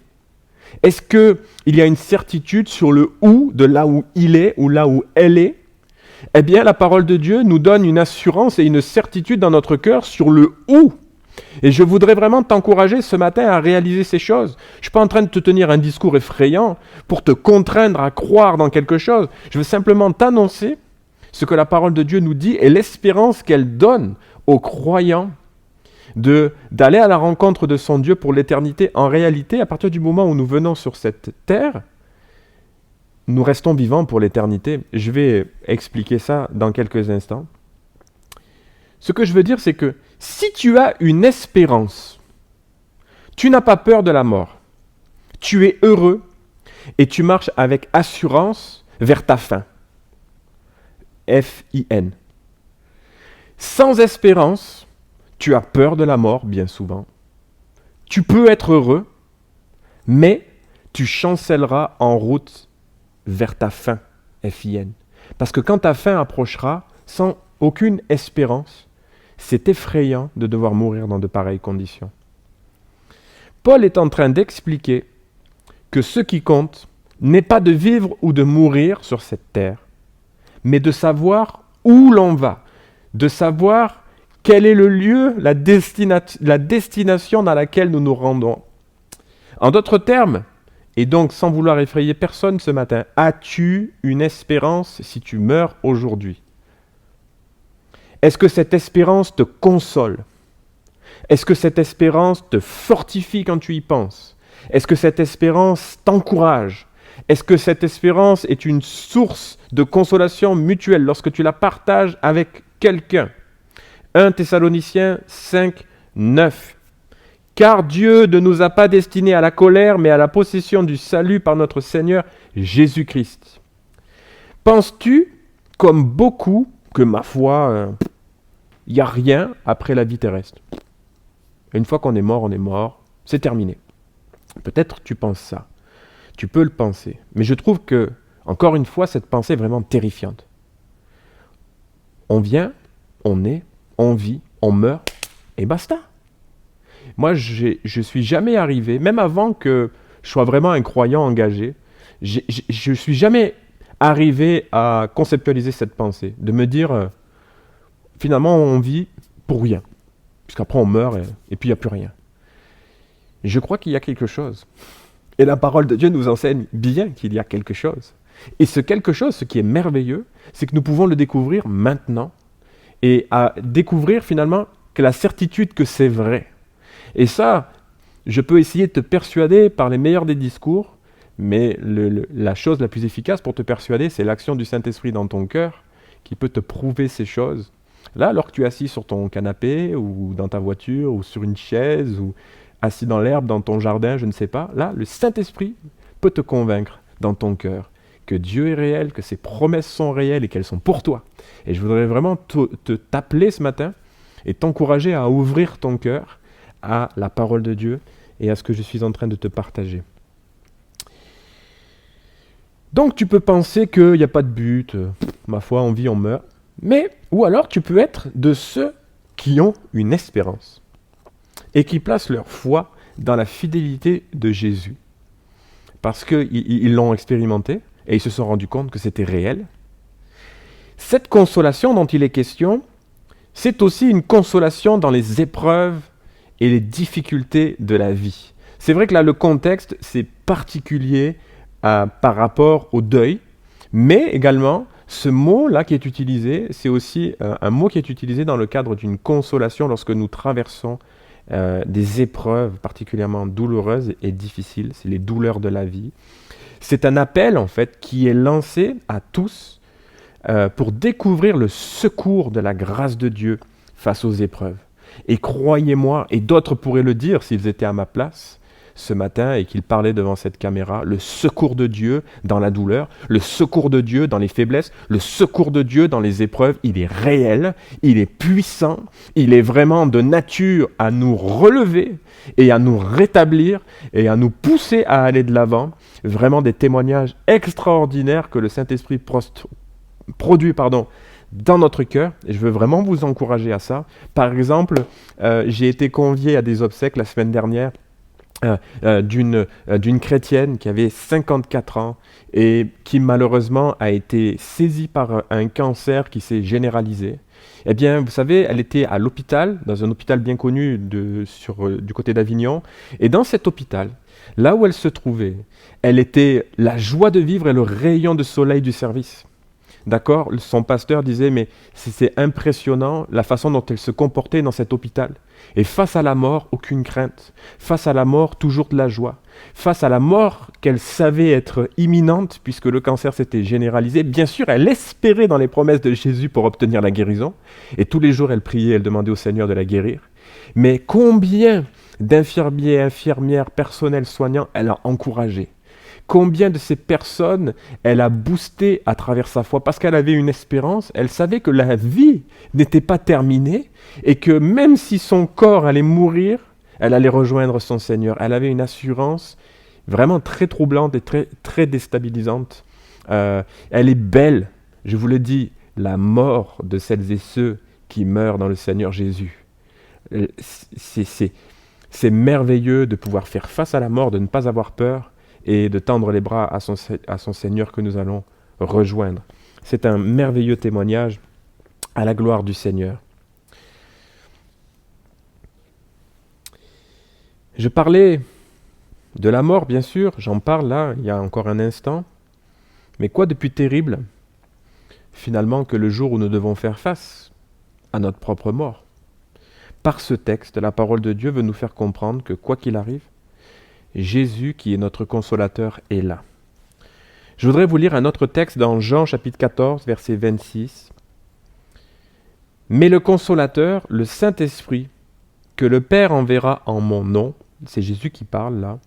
Est-ce qu'il y a une certitude sur le où de là où il est ou là où elle est ? Eh bien, la parole de Dieu nous donne une assurance et une certitude dans notre cœur sur le où. Et je voudrais vraiment t'encourager ce matin à réaliser ces choses. Je ne suis pas en train de te tenir un discours effrayant pour te contraindre à croire dans quelque chose. Je veux simplement t'annoncer ce que la parole de Dieu nous dit et l'espérance qu'elle donne aux croyants d'aller à la rencontre de son Dieu pour l'éternité. En réalité, à partir du moment où nous venons sur cette terre, nous restons vivants pour l'éternité. Je vais expliquer ça dans quelques instants. Ce que je veux dire, c'est que si tu as une espérance, tu n'as pas peur de la mort, tu es heureux et tu marches avec assurance vers ta fin. F-I-N. Sans espérance, tu as peur de la mort, bien souvent. Tu peux être heureux, mais tu chancelleras en route vers ta fin, F-I-N. Parce que quand ta fin approchera, sans aucune espérance, C'est effrayant de devoir mourir dans de pareilles conditions. Paul est en train d'expliquer que ce qui compte n'est pas de vivre ou de mourir sur cette terre, mais de savoir où l'on va, de savoir quel est le lieu, la destination dans laquelle nous nous rendons. En d'autres termes, et donc sans vouloir effrayer personne ce matin, as-tu une espérance si tu meurs aujourd'hui? Est-ce que cette espérance te console? Est-ce que cette espérance te fortifie quand tu y penses? Est-ce que cette espérance t'encourage? Est-ce que cette espérance est une source de consolation mutuelle lorsque tu la partages avec quelqu'un? 1 Thessaloniciens 5, 9. Car Dieu ne nous a pas destinés à la colère, mais à la possession du salut par notre Seigneur Jésus-Christ. Penses-tu, comme beaucoup, que ma foi, il n'y a rien après la vie terrestre? Une fois qu'on est mort, c'est terminé. Peut-être tu penses ça. Tu peux le penser. Mais je trouve que, encore une fois, cette pensée est vraiment terrifiante. On vient, on est, on vit, on meurt, et basta. Moi, je suis jamais arrivé, même avant que je sois vraiment un croyant engagé, je suis jamais arrivé à conceptualiser cette pensée, de me dire, finalement, on vit pour rien, puisqu'après on meurt et puis il n'y a plus rien. Je crois qu'il y a quelque chose. Et la parole de Dieu nous enseigne bien qu'il y a quelque chose. Et ce quelque chose, ce qui est merveilleux, c'est que nous pouvons le découvrir maintenant et à découvrir finalement que la certitude que c'est vrai. Et ça, je peux essayer de te persuader par les meilleurs des discours, mais la chose la plus efficace pour te persuader, c'est l'action du Saint-Esprit dans ton cœur qui peut te prouver ces choses. Là, alors que tu es assis sur ton canapé ou dans ta voiture ou sur une chaise ou assis dans l'herbe, dans ton jardin, je ne sais pas, là, le Saint-Esprit peut te convaincre dans ton cœur que Dieu est réel, que ses promesses sont réelles et qu'elles sont pour toi. Et je voudrais vraiment t'appeler ce matin et t'encourager à ouvrir ton cœur à la parole de Dieu et à ce que je suis en train de te partager. Donc tu peux penser qu'il n'y a pas de but, ma foi, on vit, on meurt, mais, ou alors tu peux être de ceux qui ont une espérance et qui placent leur foi dans la fidélité de Jésus, parce qu'ils l'ont expérimenté et ils se sont rendus compte que c'était réel. Cette consolation dont il est question, c'est aussi une consolation dans les épreuves et les difficultés de la vie. C'est vrai que là, le contexte, c'est particulier par rapport au deuil, mais également, ce mot-là qui est utilisé, c'est aussi un mot qui est utilisé dans le cadre d'une consolation lorsque nous traversons des épreuves particulièrement douloureuses et difficiles. C'est les douleurs de la vie. C'est un appel, en fait, qui est lancé à tous pour découvrir le secours de la grâce de Dieu face aux épreuves. Et croyez-moi, et d'autres pourraient le dire s'ils étaient à ma place ce matin et qu'ils parlaient devant cette caméra, le secours de Dieu dans la douleur, le secours de Dieu dans les faiblesses, le secours de Dieu dans les épreuves, il est réel, il est puissant, il est vraiment de nature à nous relever et à nous rétablir et à nous pousser à aller de l'avant. Vraiment des témoignages extraordinaires que le Saint-Esprit produit dans notre cœur, et je veux vraiment vous encourager à ça. Par exemple, j'ai été convié à des obsèques la semaine dernière d'une chrétienne qui avait 54 ans et qui malheureusement a été saisie par un cancer qui s'est généralisé. Eh bien, vous savez, elle était à l'hôpital, dans un hôpital bien connu du côté d'Avignon, et dans cet hôpital, là où elle se trouvait, elle était la joie de vivre et le rayon de soleil du service. D'accord? Son pasteur disait, mais c'est impressionnant la façon dont elle se comportait dans cet hôpital. Et face à la mort, aucune crainte. Face à la mort, toujours de la joie. Face à la mort qu'elle savait être imminente, puisque le cancer s'était généralisé, bien sûr, elle espérait dans les promesses de Jésus pour obtenir la guérison. Et tous les jours, elle priait, elle demandait au Seigneur de la guérir. Mais combien d'infirmiers, infirmières, personnels soignants, elle a encouragé? Combien de ces personnes elle a boosté à travers sa foi parce qu'elle avait une espérance, elle savait que la vie n'était pas terminée et que même si son corps allait mourir, elle allait rejoindre son Seigneur. Elle avait une assurance vraiment très troublante et très, très déstabilisante. Elle est belle, je vous le dis, la mort de celles et ceux qui meurt dans le Seigneur Jésus. C'est merveilleux de pouvoir faire face à la mort, de ne pas avoir peur et de tendre les bras à son Seigneur que nous allons rejoindre. C'est un merveilleux témoignage à la gloire du Seigneur. Je parlais de la mort, bien sûr, j'en parle là, il y a encore un instant. Mais quoi de plus terrible, finalement, que le jour où nous devons faire face à notre propre mort? Par ce texte, la parole de Dieu veut nous faire comprendre que quoi qu'il arrive, Jésus, qui est notre consolateur, est là. Je voudrais vous lire un autre texte dans Jean chapitre 14, verset 26. « Mais le consolateur, le Saint-Esprit, que le Père enverra en mon nom, » c'est Jésus qui parle là,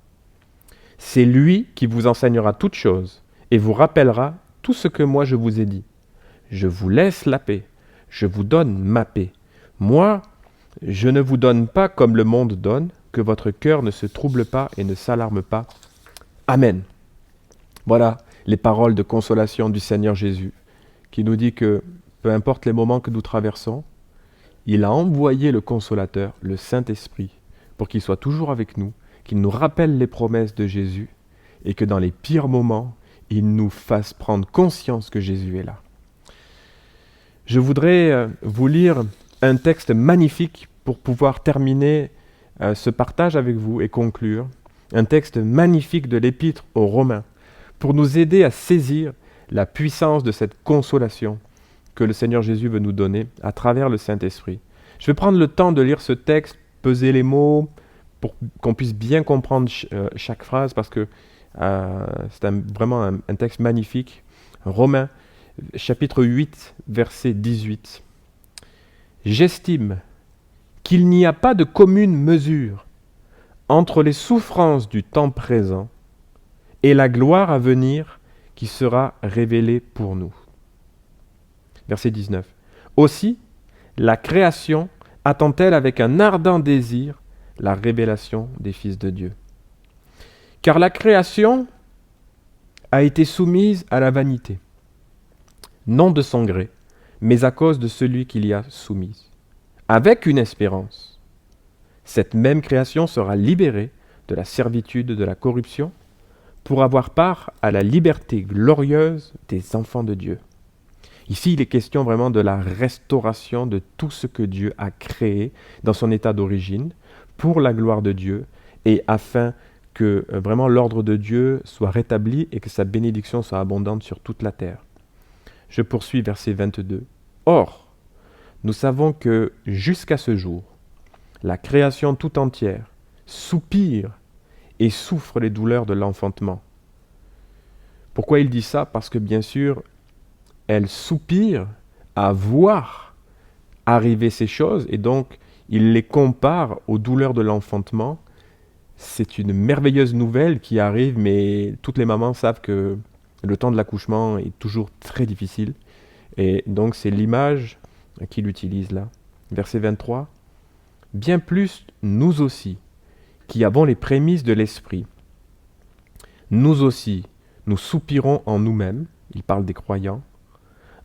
« c'est lui qui vous enseignera toutes choses et vous rappellera tout ce que moi je vous ai dit. Je vous laisse la paix, je vous donne ma paix. Moi, je ne vous donne pas comme le monde donne, que votre cœur ne se trouble pas et ne s'alarme pas. Amen. » Voilà les paroles de consolation du Seigneur Jésus, qui nous dit que peu importe les moments que nous traversons, il a envoyé le consolateur, le Saint-Esprit, pour qu'il soit toujours avec nous, qu'il nous rappelle les promesses de Jésus, et que dans les pires moments, il nous fasse prendre conscience que Jésus est là. Je voudrais vous lire un texte magnifique pour pouvoir terminer ce partage avec vous et conclure. Un texte magnifique de l'Épître aux Romains, pour nous aider à saisir la puissance de cette consolation que le Seigneur Jésus veut nous donner à travers le Saint-Esprit. Je vais prendre le temps de lire ce texte, peser les mots, pour qu'on puisse bien comprendre chaque phrase, parce que c'est vraiment un texte magnifique. Romains, chapitre 8, verset 18. « J'estime qu'il n'y a pas de commune mesure entre les souffrances du temps présent et la gloire à venir qui sera révélée pour nous. » Verset 19. « Aussi, la création attend-elle avec un ardent désir la révélation des fils de Dieu. Car la création a été soumise à la vanité, non de son gré, mais à cause de celui qui l'y a soumise, avec une espérance. Cette même création sera libérée de la servitude de la corruption pour avoir part à la liberté glorieuse des enfants de Dieu. » Ici, il est question vraiment de la restauration de tout ce que Dieu a créé dans son état d'origine pour la gloire de Dieu et afin que vraiment l'ordre de Dieu soit rétabli et que sa bénédiction soit abondante sur toute la terre. Je poursuis verset 22. « Or, nous savons que jusqu'à ce jour, la création tout entière soupire et souffre les douleurs de l'enfantement. » Pourquoi il dit ça? Parce que bien sûr, elle soupire à voir arriver ces choses et donc il les compare aux douleurs de l'enfantement. C'est une merveilleuse nouvelle qui arrive, mais toutes les mamans savent que le temps de l'accouchement est toujours très difficile. Et donc c'est l'image qu'il utilise là. Verset 23. « Bien plus, nous aussi, qui avons les prémices de l'Esprit, nous aussi, nous soupirons en nous-mêmes, il parle des croyants,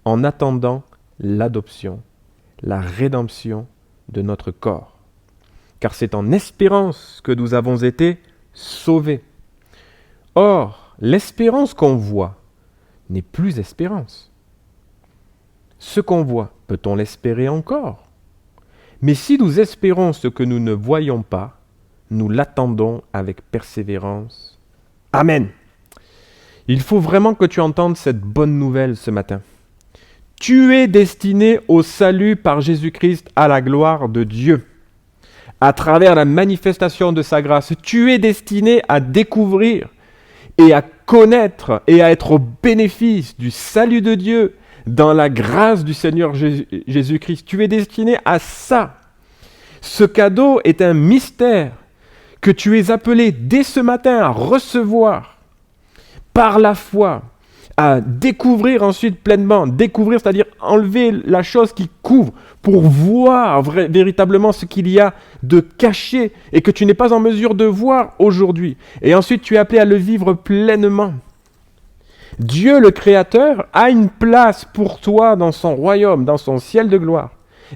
en attendant l'adoption, la rédemption de notre corps. Car c'est en espérance que nous avons été sauvés. Or, l'espérance qu'on voit n'est plus espérance. Ce qu'on voit, peut-on l'espérer encore? Mais si nous espérons ce que nous ne voyons pas, nous l'attendons avec persévérance. Amen. » Il faut vraiment que tu entendes cette bonne nouvelle ce matin. Tu es destiné au salut par Jésus-Christ à la gloire de Dieu. À travers la manifestation de sa grâce, tu es destiné à découvrir et à connaître et à être au bénéfice du salut de Dieu dans la grâce du Seigneur Jésus-Christ. Tu es destiné à ça. Ce cadeau est un mystère que tu es appelé dès ce matin à recevoir par la foi, à découvrir ensuite pleinement. Découvrir, c'est-à-dire enlever la chose qui couvre pour voir véritablement ce qu'il y a de caché et que tu n'es pas en mesure de voir aujourd'hui. Et ensuite, tu es appelé à le vivre pleinement. Dieu, le Créateur, a une place pour toi dans son royaume, dans son ciel de gloire.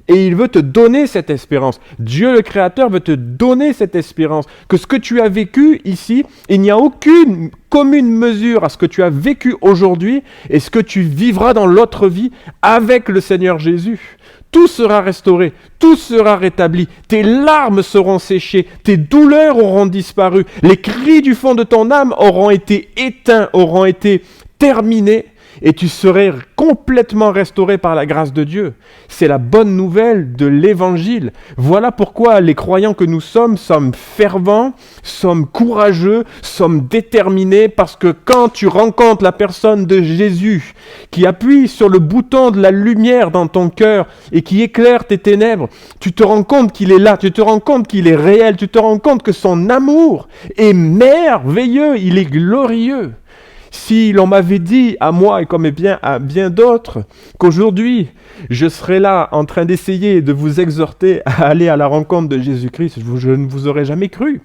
Et il veut te donner cette espérance. Dieu le Créateur veut te donner cette espérance. Que ce que tu as vécu ici, il n'y a aucune commune mesure à ce que tu as vécu aujourd'hui et ce que tu vivras dans l'autre vie avec le Seigneur Jésus. Tout sera restauré, tout sera rétabli, tes larmes seront séchées, tes douleurs auront disparu, les cris du fond de ton âme auront été éteints, auront été terminés, et tu serais complètement restauré par la grâce de Dieu. C'est la bonne nouvelle de l'Évangile. Voilà pourquoi les croyants que nous sommes fervents, sommes courageux, sommes déterminés, parce que quand tu rencontres la personne de Jésus, qui appuie sur le bouton de la lumière dans ton cœur et qui éclaire tes ténèbres, tu te rends compte qu'il est là, tu te rends compte qu'il est réel, tu te rends compte que son amour est merveilleux, il est glorieux. Si l'on m'avait dit à moi et comme bien à bien d'autres qu'aujourd'hui je serais là en train d'essayer de vous exhorter à aller à la rencontre de Jésus-Christ, je ne vous aurais jamais cru.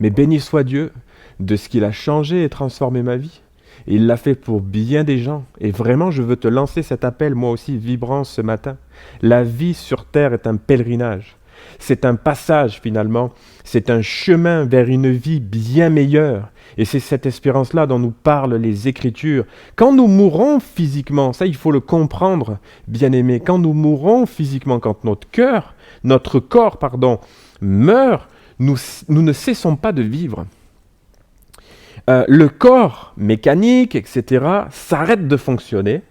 Mais béni soit Dieu de ce qu'il a changé et transformé ma vie. Et il l'a fait pour bien des gens. Et vraiment, je veux te lancer cet appel, moi aussi, vibrant ce matin. La vie sur terre est un pèlerinage. C'est un passage finalement, c'est un chemin vers une vie bien meilleure. Et c'est cette espérance-là dont nous parlent les Écritures. Quand nous mourrons physiquement, ça il faut le comprendre, bien-aimés, quand nous mourrons physiquement, quand notre corps meurt, nous ne cessons pas de vivre. Le corps mécanique, etc., s'arrête de fonctionner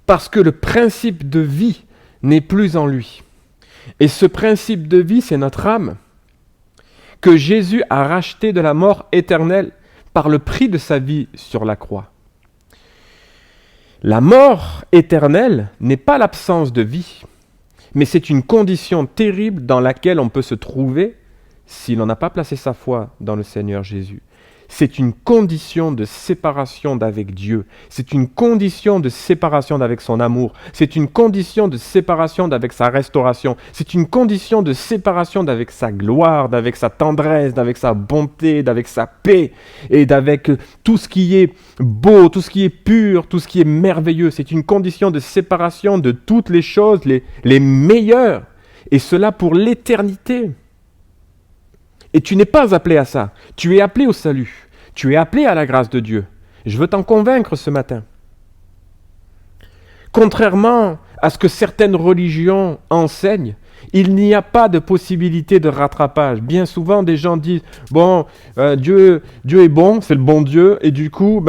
parce que le principe de vie n'est plus en lui. Et ce principe de vie, c'est notre âme, que Jésus a racheté de la mort éternelle par le prix de sa vie sur la croix. La mort éternelle n'est pas l'absence de vie, mais c'est une condition terrible dans laquelle on peut se trouver si l'on n'a pas placé sa foi dans le Seigneur Jésus. C'est une condition de séparation d'avec Dieu. C'est une condition de séparation d'avec son amour. C'est une condition de séparation d'avec sa restauration. C'est une condition de séparation d'avec sa gloire, d'avec sa tendresse, d'avec sa bonté, d'avec sa paix et d'avec tout ce qui est beau, tout ce qui est pur, tout ce qui est merveilleux. C'est une condition de séparation de toutes les choses les meilleures. Et cela pour l'éternité. Et tu n'es pas appelé à ça. Tu es appelé au salut. Tu es appelé à la grâce de Dieu. Je veux t'en convaincre ce matin. Contrairement à ce que certaines religions enseignent, il n'y a pas de possibilité de rattrapage. Bien souvent, des gens disent « Bon, Dieu est bon, c'est le bon Dieu, et du coup,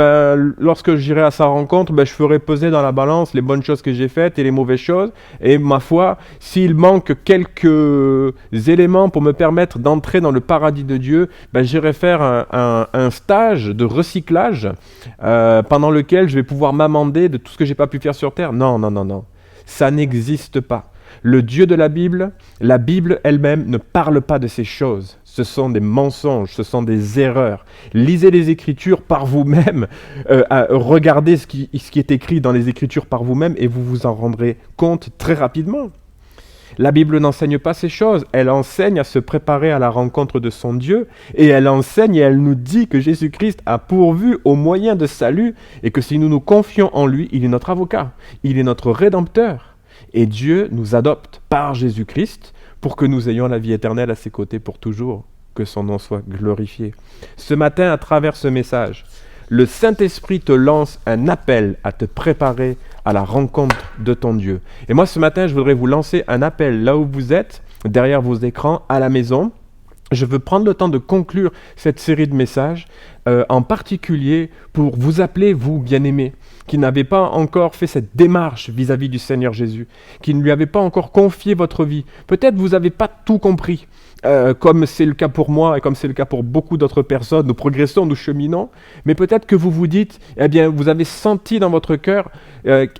lorsque j'irai à sa rencontre, je ferai peser dans la balance les bonnes choses que j'ai faites et les mauvaises choses. Et ma foi, s'il manque quelques éléments pour me permettre d'entrer dans le paradis de Dieu, j'irai faire un stage de recyclage pendant lequel je vais pouvoir m'amender de tout ce que j'ai pas pu faire sur terre. » Non. Ça n'existe pas. Le Dieu de la Bible elle-même ne parle pas de ces choses. Ce sont des mensonges, ce sont des erreurs. Lisez les Écritures par vous-même, regardez ce qui est écrit dans les Écritures par vous-même et vous vous en rendrez compte très rapidement. La Bible n'enseigne pas ces choses, elle enseigne à se préparer à la rencontre de son Dieu et elle enseigne et elle nous dit que Jésus-Christ a pourvu aux moyens de salut et que si nous nous confions en lui, il est notre avocat, il est notre rédempteur. Et Dieu nous adopte par Jésus-Christ pour que nous ayons la vie éternelle à ses côtés pour toujours, que son nom soit glorifié. Ce matin, à travers ce message, le Saint-Esprit te lance un appel à te préparer à la rencontre de ton Dieu. Et moi, ce matin, je voudrais vous lancer un appel là où vous êtes, derrière vos écrans, à la maison. Je veux prendre le temps de conclure cette série de messages, en particulier pour vous appeler, vous, bien-aimés, qui n'avez pas encore fait cette démarche vis-à-vis du Seigneur Jésus, qui ne lui avez pas encore confié votre vie. Peut-être vous n'avez pas tout compris, comme c'est le cas pour moi et comme c'est le cas pour beaucoup d'autres personnes. Nous progressons, nous cheminons, mais peut-être que vous vous dites, vous avez senti dans votre cœur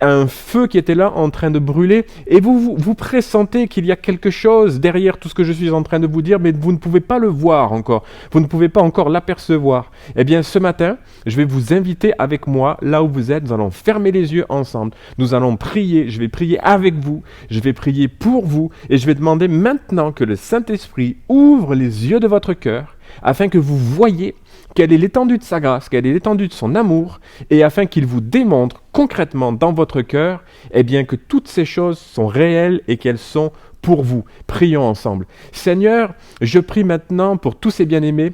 un feu qui était là en train de brûler et vous pressentez qu'il y a quelque chose derrière tout ce que je suis en train de vous dire, mais vous ne pouvez pas le voir encore, vous ne pouvez pas encore l'apercevoir. Eh bien, ce matin, je vais vous inviter avec moi, là où vous êtes. Nous allons fermer les yeux ensemble. Nous allons prier. Je vais prier avec vous. Je vais prier pour vous. Et je vais demander maintenant que le Saint-Esprit ouvre les yeux de votre cœur afin que vous voyiez quelle est l'étendue de sa grâce, quelle est l'étendue de son amour, et afin qu'il vous démontre concrètement dans votre cœur, eh bien que toutes ces choses sont réelles et qu'elles sont pour vous. Prions ensemble. Seigneur, je prie maintenant pour tous ces bien-aimés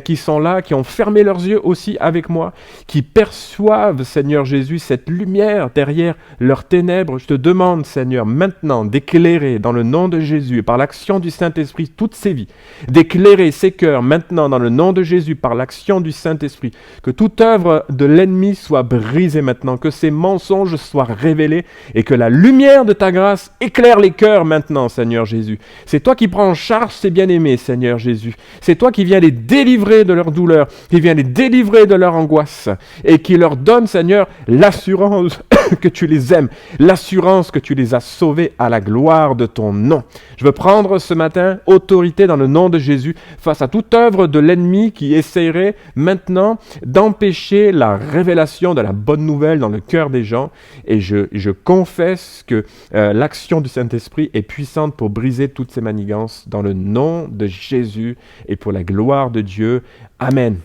qui sont là, qui ont fermé leurs yeux aussi avec moi, qui perçoivent, Seigneur Jésus, cette lumière derrière leurs ténèbres. Je te demande, Seigneur, maintenant d'éclairer dans le nom de Jésus et par l'action du Saint-Esprit toutes ces vies, d'éclairer ces cœurs maintenant dans le nom de Jésus par l'action du Saint-Esprit, que toute œuvre de l'ennemi soit brisée maintenant, que ces mensonges soient révélés et que la lumière de ta grâce éclaire les cœurs maintenant, Seigneur Jésus. C'est toi qui prends en charge ces bien-aimés, Seigneur Jésus. C'est toi qui viens les délivrer de leur douleur, qui viens les délivrer de leur angoisse et qui leur donne, Seigneur, l'assurance que tu les aimes, l'assurance que tu les as sauvés à la gloire de ton nom. Je veux prendre ce matin autorité dans le nom de Jésus face à toute œuvre de l'ennemi qui essaierait maintenant d'empêcher la révélation de la bonne nouvelle dans le cœur des gens. Et je confesse que l'action du Saint-Esprit est puissante pour briser toutes ces manigances dans le nom de Jésus et pour la gloire de Dieu. Amen.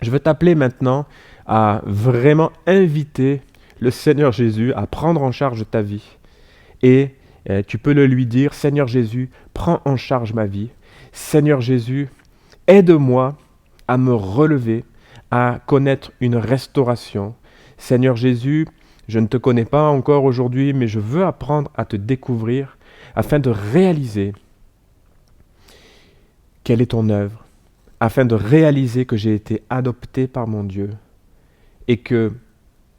Je veux t'appeler maintenant à vraiment inviter le Seigneur Jésus à prendre en charge ta vie. Et tu peux le lui dire, Seigneur Jésus, prends en charge ma vie. Seigneur Jésus, aide-moi à me relever, à connaître une restauration. Seigneur Jésus, je ne te connais pas encore aujourd'hui, mais je veux apprendre à te découvrir afin de réaliser quelle est ton œuvre, afin de réaliser que j'ai été adopté par mon Dieu et que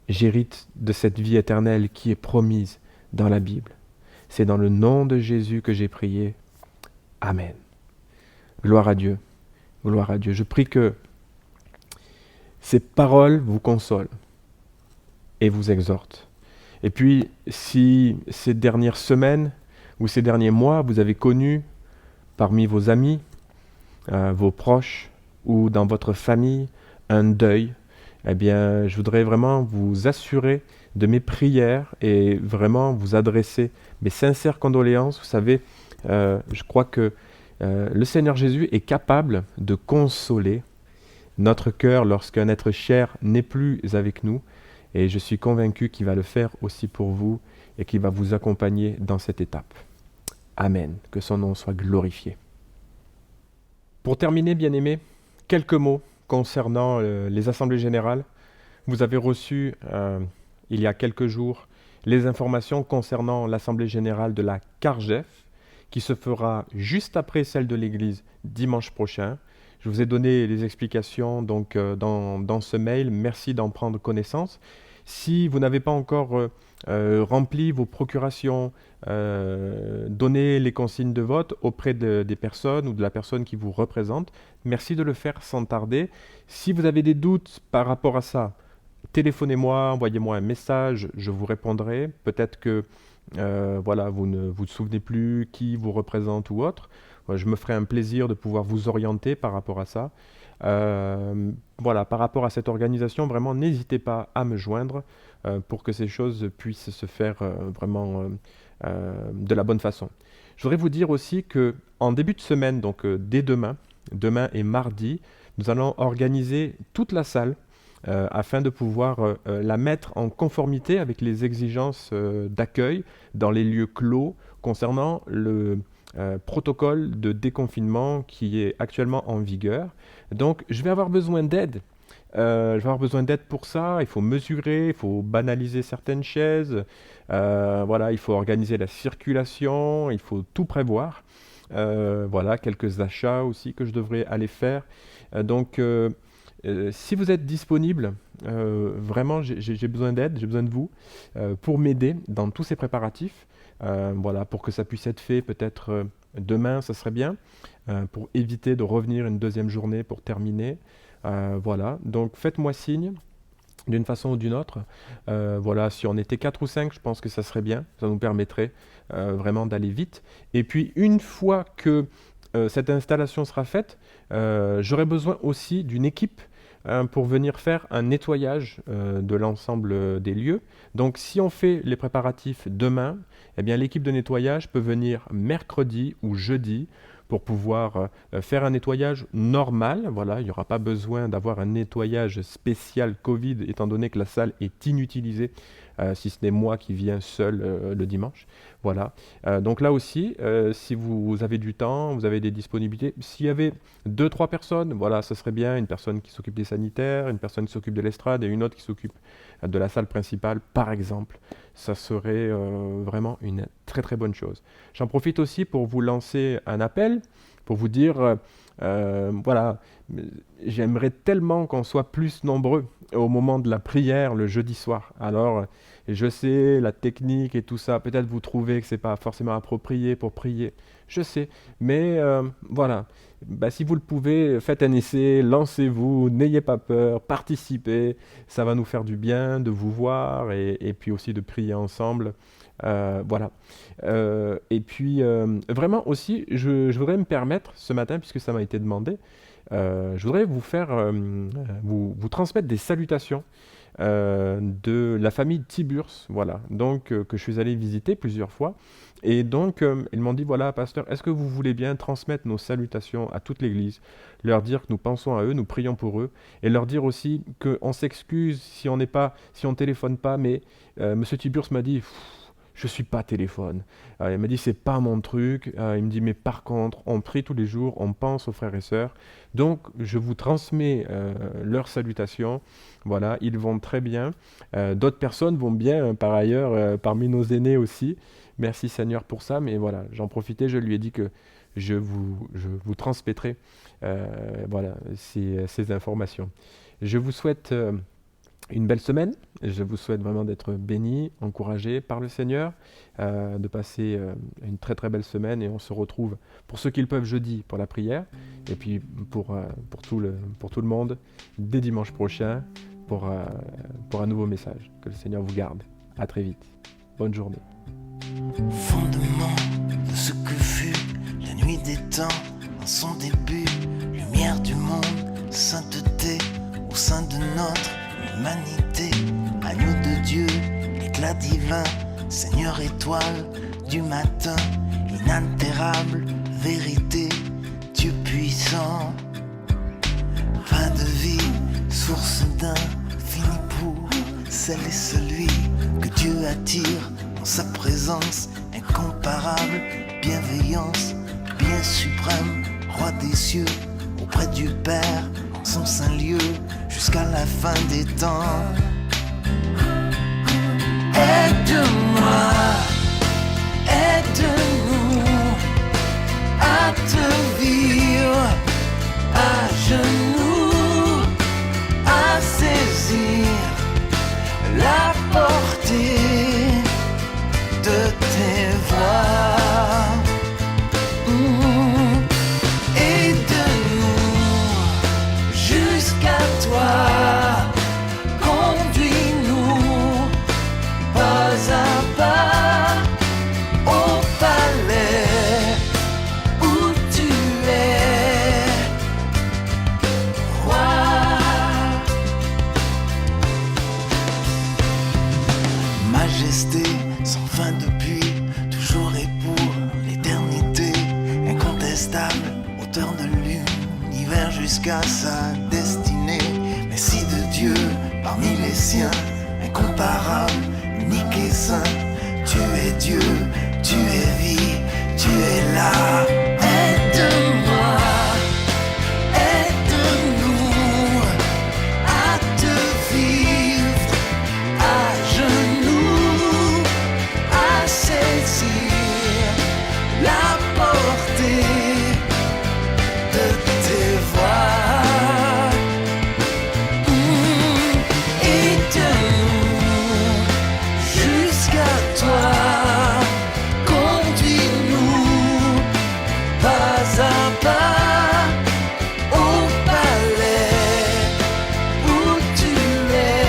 j'hérite de cette vie éternelle qui est promise dans la Bible. C'est dans le nom de Jésus que j'ai prié. Amen. Gloire à Dieu. Gloire à Dieu. Je prie que ces paroles vous consolent et vous exhortent. Et puis, si ces dernières semaines ou ces derniers mois, vous avez connu parmi vos amis, vos proches ou dans votre famille un deuil, eh bien, je voudrais vraiment vous assurer de mes prières et vraiment vous adresser mes sincères condoléances. Vous savez, je crois que le Seigneur Jésus est capable de consoler notre cœur lorsqu'un être cher n'est plus avec nous. Et je suis convaincu qu'il va le faire aussi pour vous et qu'il va vous accompagner dans cette étape. Amen. Que son nom soit glorifié. Pour terminer, bien-aimés, quelques mots concernant les assemblées générales. Vous avez reçu, il y a quelques jours, les informations concernant l'assemblée générale de la CARGEF, qui se fera juste après celle de l'Église dimanche prochain. Je vous ai donné les explications donc, dans ce mail. Merci d'en prendre connaissance. Si vous n'avez pas encore rempli vos procurations, donné les consignes de vote auprès des personnes ou de la personne qui vous représente, merci de le faire sans tarder. Si vous avez des doutes par rapport à ça, téléphonez-moi, envoyez-moi un message, je vous répondrai. Peut-être que vous ne vous souvenez plus qui vous représente ou autre. Je me ferai un plaisir de pouvoir vous orienter par rapport à ça. Par rapport à cette organisation, vraiment, n'hésitez pas à me joindre pour que ces choses puissent se faire vraiment de la bonne façon. Je voudrais vous dire aussi qu'en début de semaine, donc dès demain et mardi, nous allons organiser toute la salle afin de pouvoir la mettre en conformité avec les exigences d'accueil dans les lieux clos concernant le protocole de déconfinement qui est actuellement en vigueur. Donc, je vais avoir besoin d'aide. Pour ça. Il faut mesurer, il faut banaliser certaines chaises. Il faut organiser la circulation, il faut tout prévoir. Quelques achats aussi que je devrais aller faire. Si vous êtes disponible, vraiment, j'ai besoin d'aide, j'ai besoin de vous pour m'aider dans tous ces préparatifs. Pour que ça puisse être fait peut-être demain, ça serait bien, pour éviter de revenir une deuxième journée pour terminer. Donc faites-moi signe d'une façon ou d'une autre. Si on était 4 ou 5, je pense que ça serait bien, ça nous permettrait vraiment d'aller vite. Et puis une fois que cette installation sera faite, j'aurai besoin aussi d'une équipe pour venir faire un nettoyage de l'ensemble des lieux. Donc si on fait les préparatifs demain, eh bien l'équipe de nettoyage peut venir mercredi ou jeudi pour pouvoir faire un nettoyage normal. Voilà, il n'y aura pas besoin d'avoir un nettoyage spécial Covid, étant donné que la salle est inutilisée, si ce n'est moi qui viens seul le dimanche. Voilà. Donc là aussi, si vous avez du temps, vous avez des disponibilités, s'il y avait 2-3 personnes, voilà, ça serait bien, une personne qui s'occupe des sanitaires, une personne qui s'occupe de l'estrade et une autre qui s'occupe de la salle principale, par exemple. Ça serait vraiment une très très bonne chose. J'en profite aussi pour vous lancer un appel, pour vous dire, voilà, j'aimerais tellement qu'on soit plus nombreux au moment de la prière le jeudi soir. Alors, je sais, la technique et tout ça, peut-être vous trouvez que ce n'est pas forcément approprié pour prier, je sais, mais voilà. Bah, si vous le pouvez, faites un essai, lancez-vous, n'ayez pas peur, participez, ça va nous faire du bien de vous voir et puis aussi de prier ensemble. Voilà. Et puis, vraiment aussi, je voudrais me permettre ce matin, puisque ça m'a été demandé, je voudrais vous faire, vous transmettre des salutations de la famille Tiburce, voilà, donc que je suis allé visiter plusieurs fois. Et donc, ils m'ont dit, voilà, pasteur, est-ce que vous voulez bien transmettre nos salutations à toute l'Église, leur dire que nous pensons à eux, nous prions pour eux, et leur dire aussi qu'on s'excuse si on téléphone pas, mais Monsieur Tiburce m'a dit, je suis pas téléphone. Il m'a dit, c'est pas mon truc. Il me dit, mais par contre, on prie tous les jours, on pense aux frères et sœurs. Donc, je vous transmets leurs salutations. Voilà, ils vont très bien. D'autres personnes vont bien, par ailleurs, parmi nos aînés aussi. Merci Seigneur pour ça. Mais voilà, j'en profitais, je lui ai dit que je vous transmettrai voilà, ces informations. Je vous souhaite une belle semaine. Je vous souhaite vraiment d'être bénis, encouragés par le Seigneur, de passer une très très belle semaine, et on se retrouve pour ceux qui le peuvent jeudi pour la prière, et puis pour tout le monde dès dimanche prochain pour un nouveau message. Que le Seigneur vous garde. À très vite. Bonne journée. Fondement de ce que fut la nuit des temps en son début, lumière du monde, sainteté au sein de notre humanité, agneau de Dieu, l'éclat divin, Seigneur étoile du matin, inaltérable vérité, Dieu puissant, fin de vie, source d'infini pour celle et celui que Dieu attire en sa présence incomparable, bienveillance, bien suprême, roi des cieux, auprès du Père, en son saint lieu, jusqu'à la fin des temps. Aide-moi, aide-nous à te vivre à genoux, à saisir la portée de tes voix. Aide-nous jusqu'à toi, conduis-nous pas à pas au palais où tu es, roi. Majesté sans fin depuis, toujours et pour l'éternité, incontestable, auteur de l'univers jusqu'à sa destinée, Messie de Dieu parmi les siens, incomparable, unique et saint, tu es Dieu, tu es vie, tu es là. Aide-moi, aide-nous à te vivre à genoux, à saisir la portée de tes voix. Aide-nous jusqu'à toi, conduis-nous pas à pas au palais où tu es,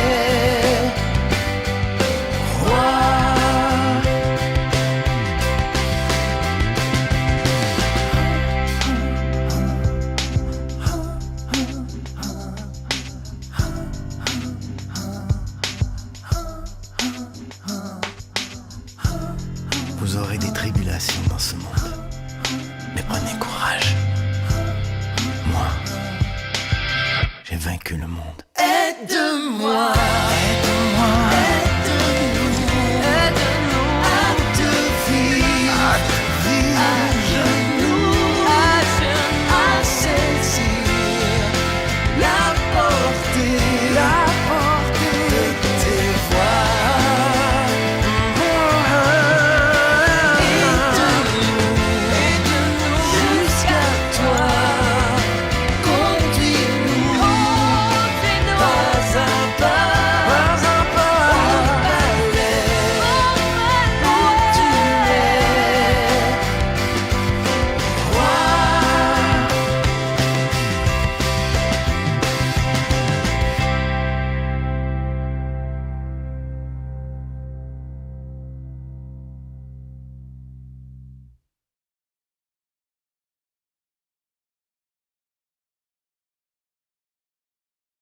roi. Mais prenez courage. Moi, j'ai vaincu le monde. Aide-moi.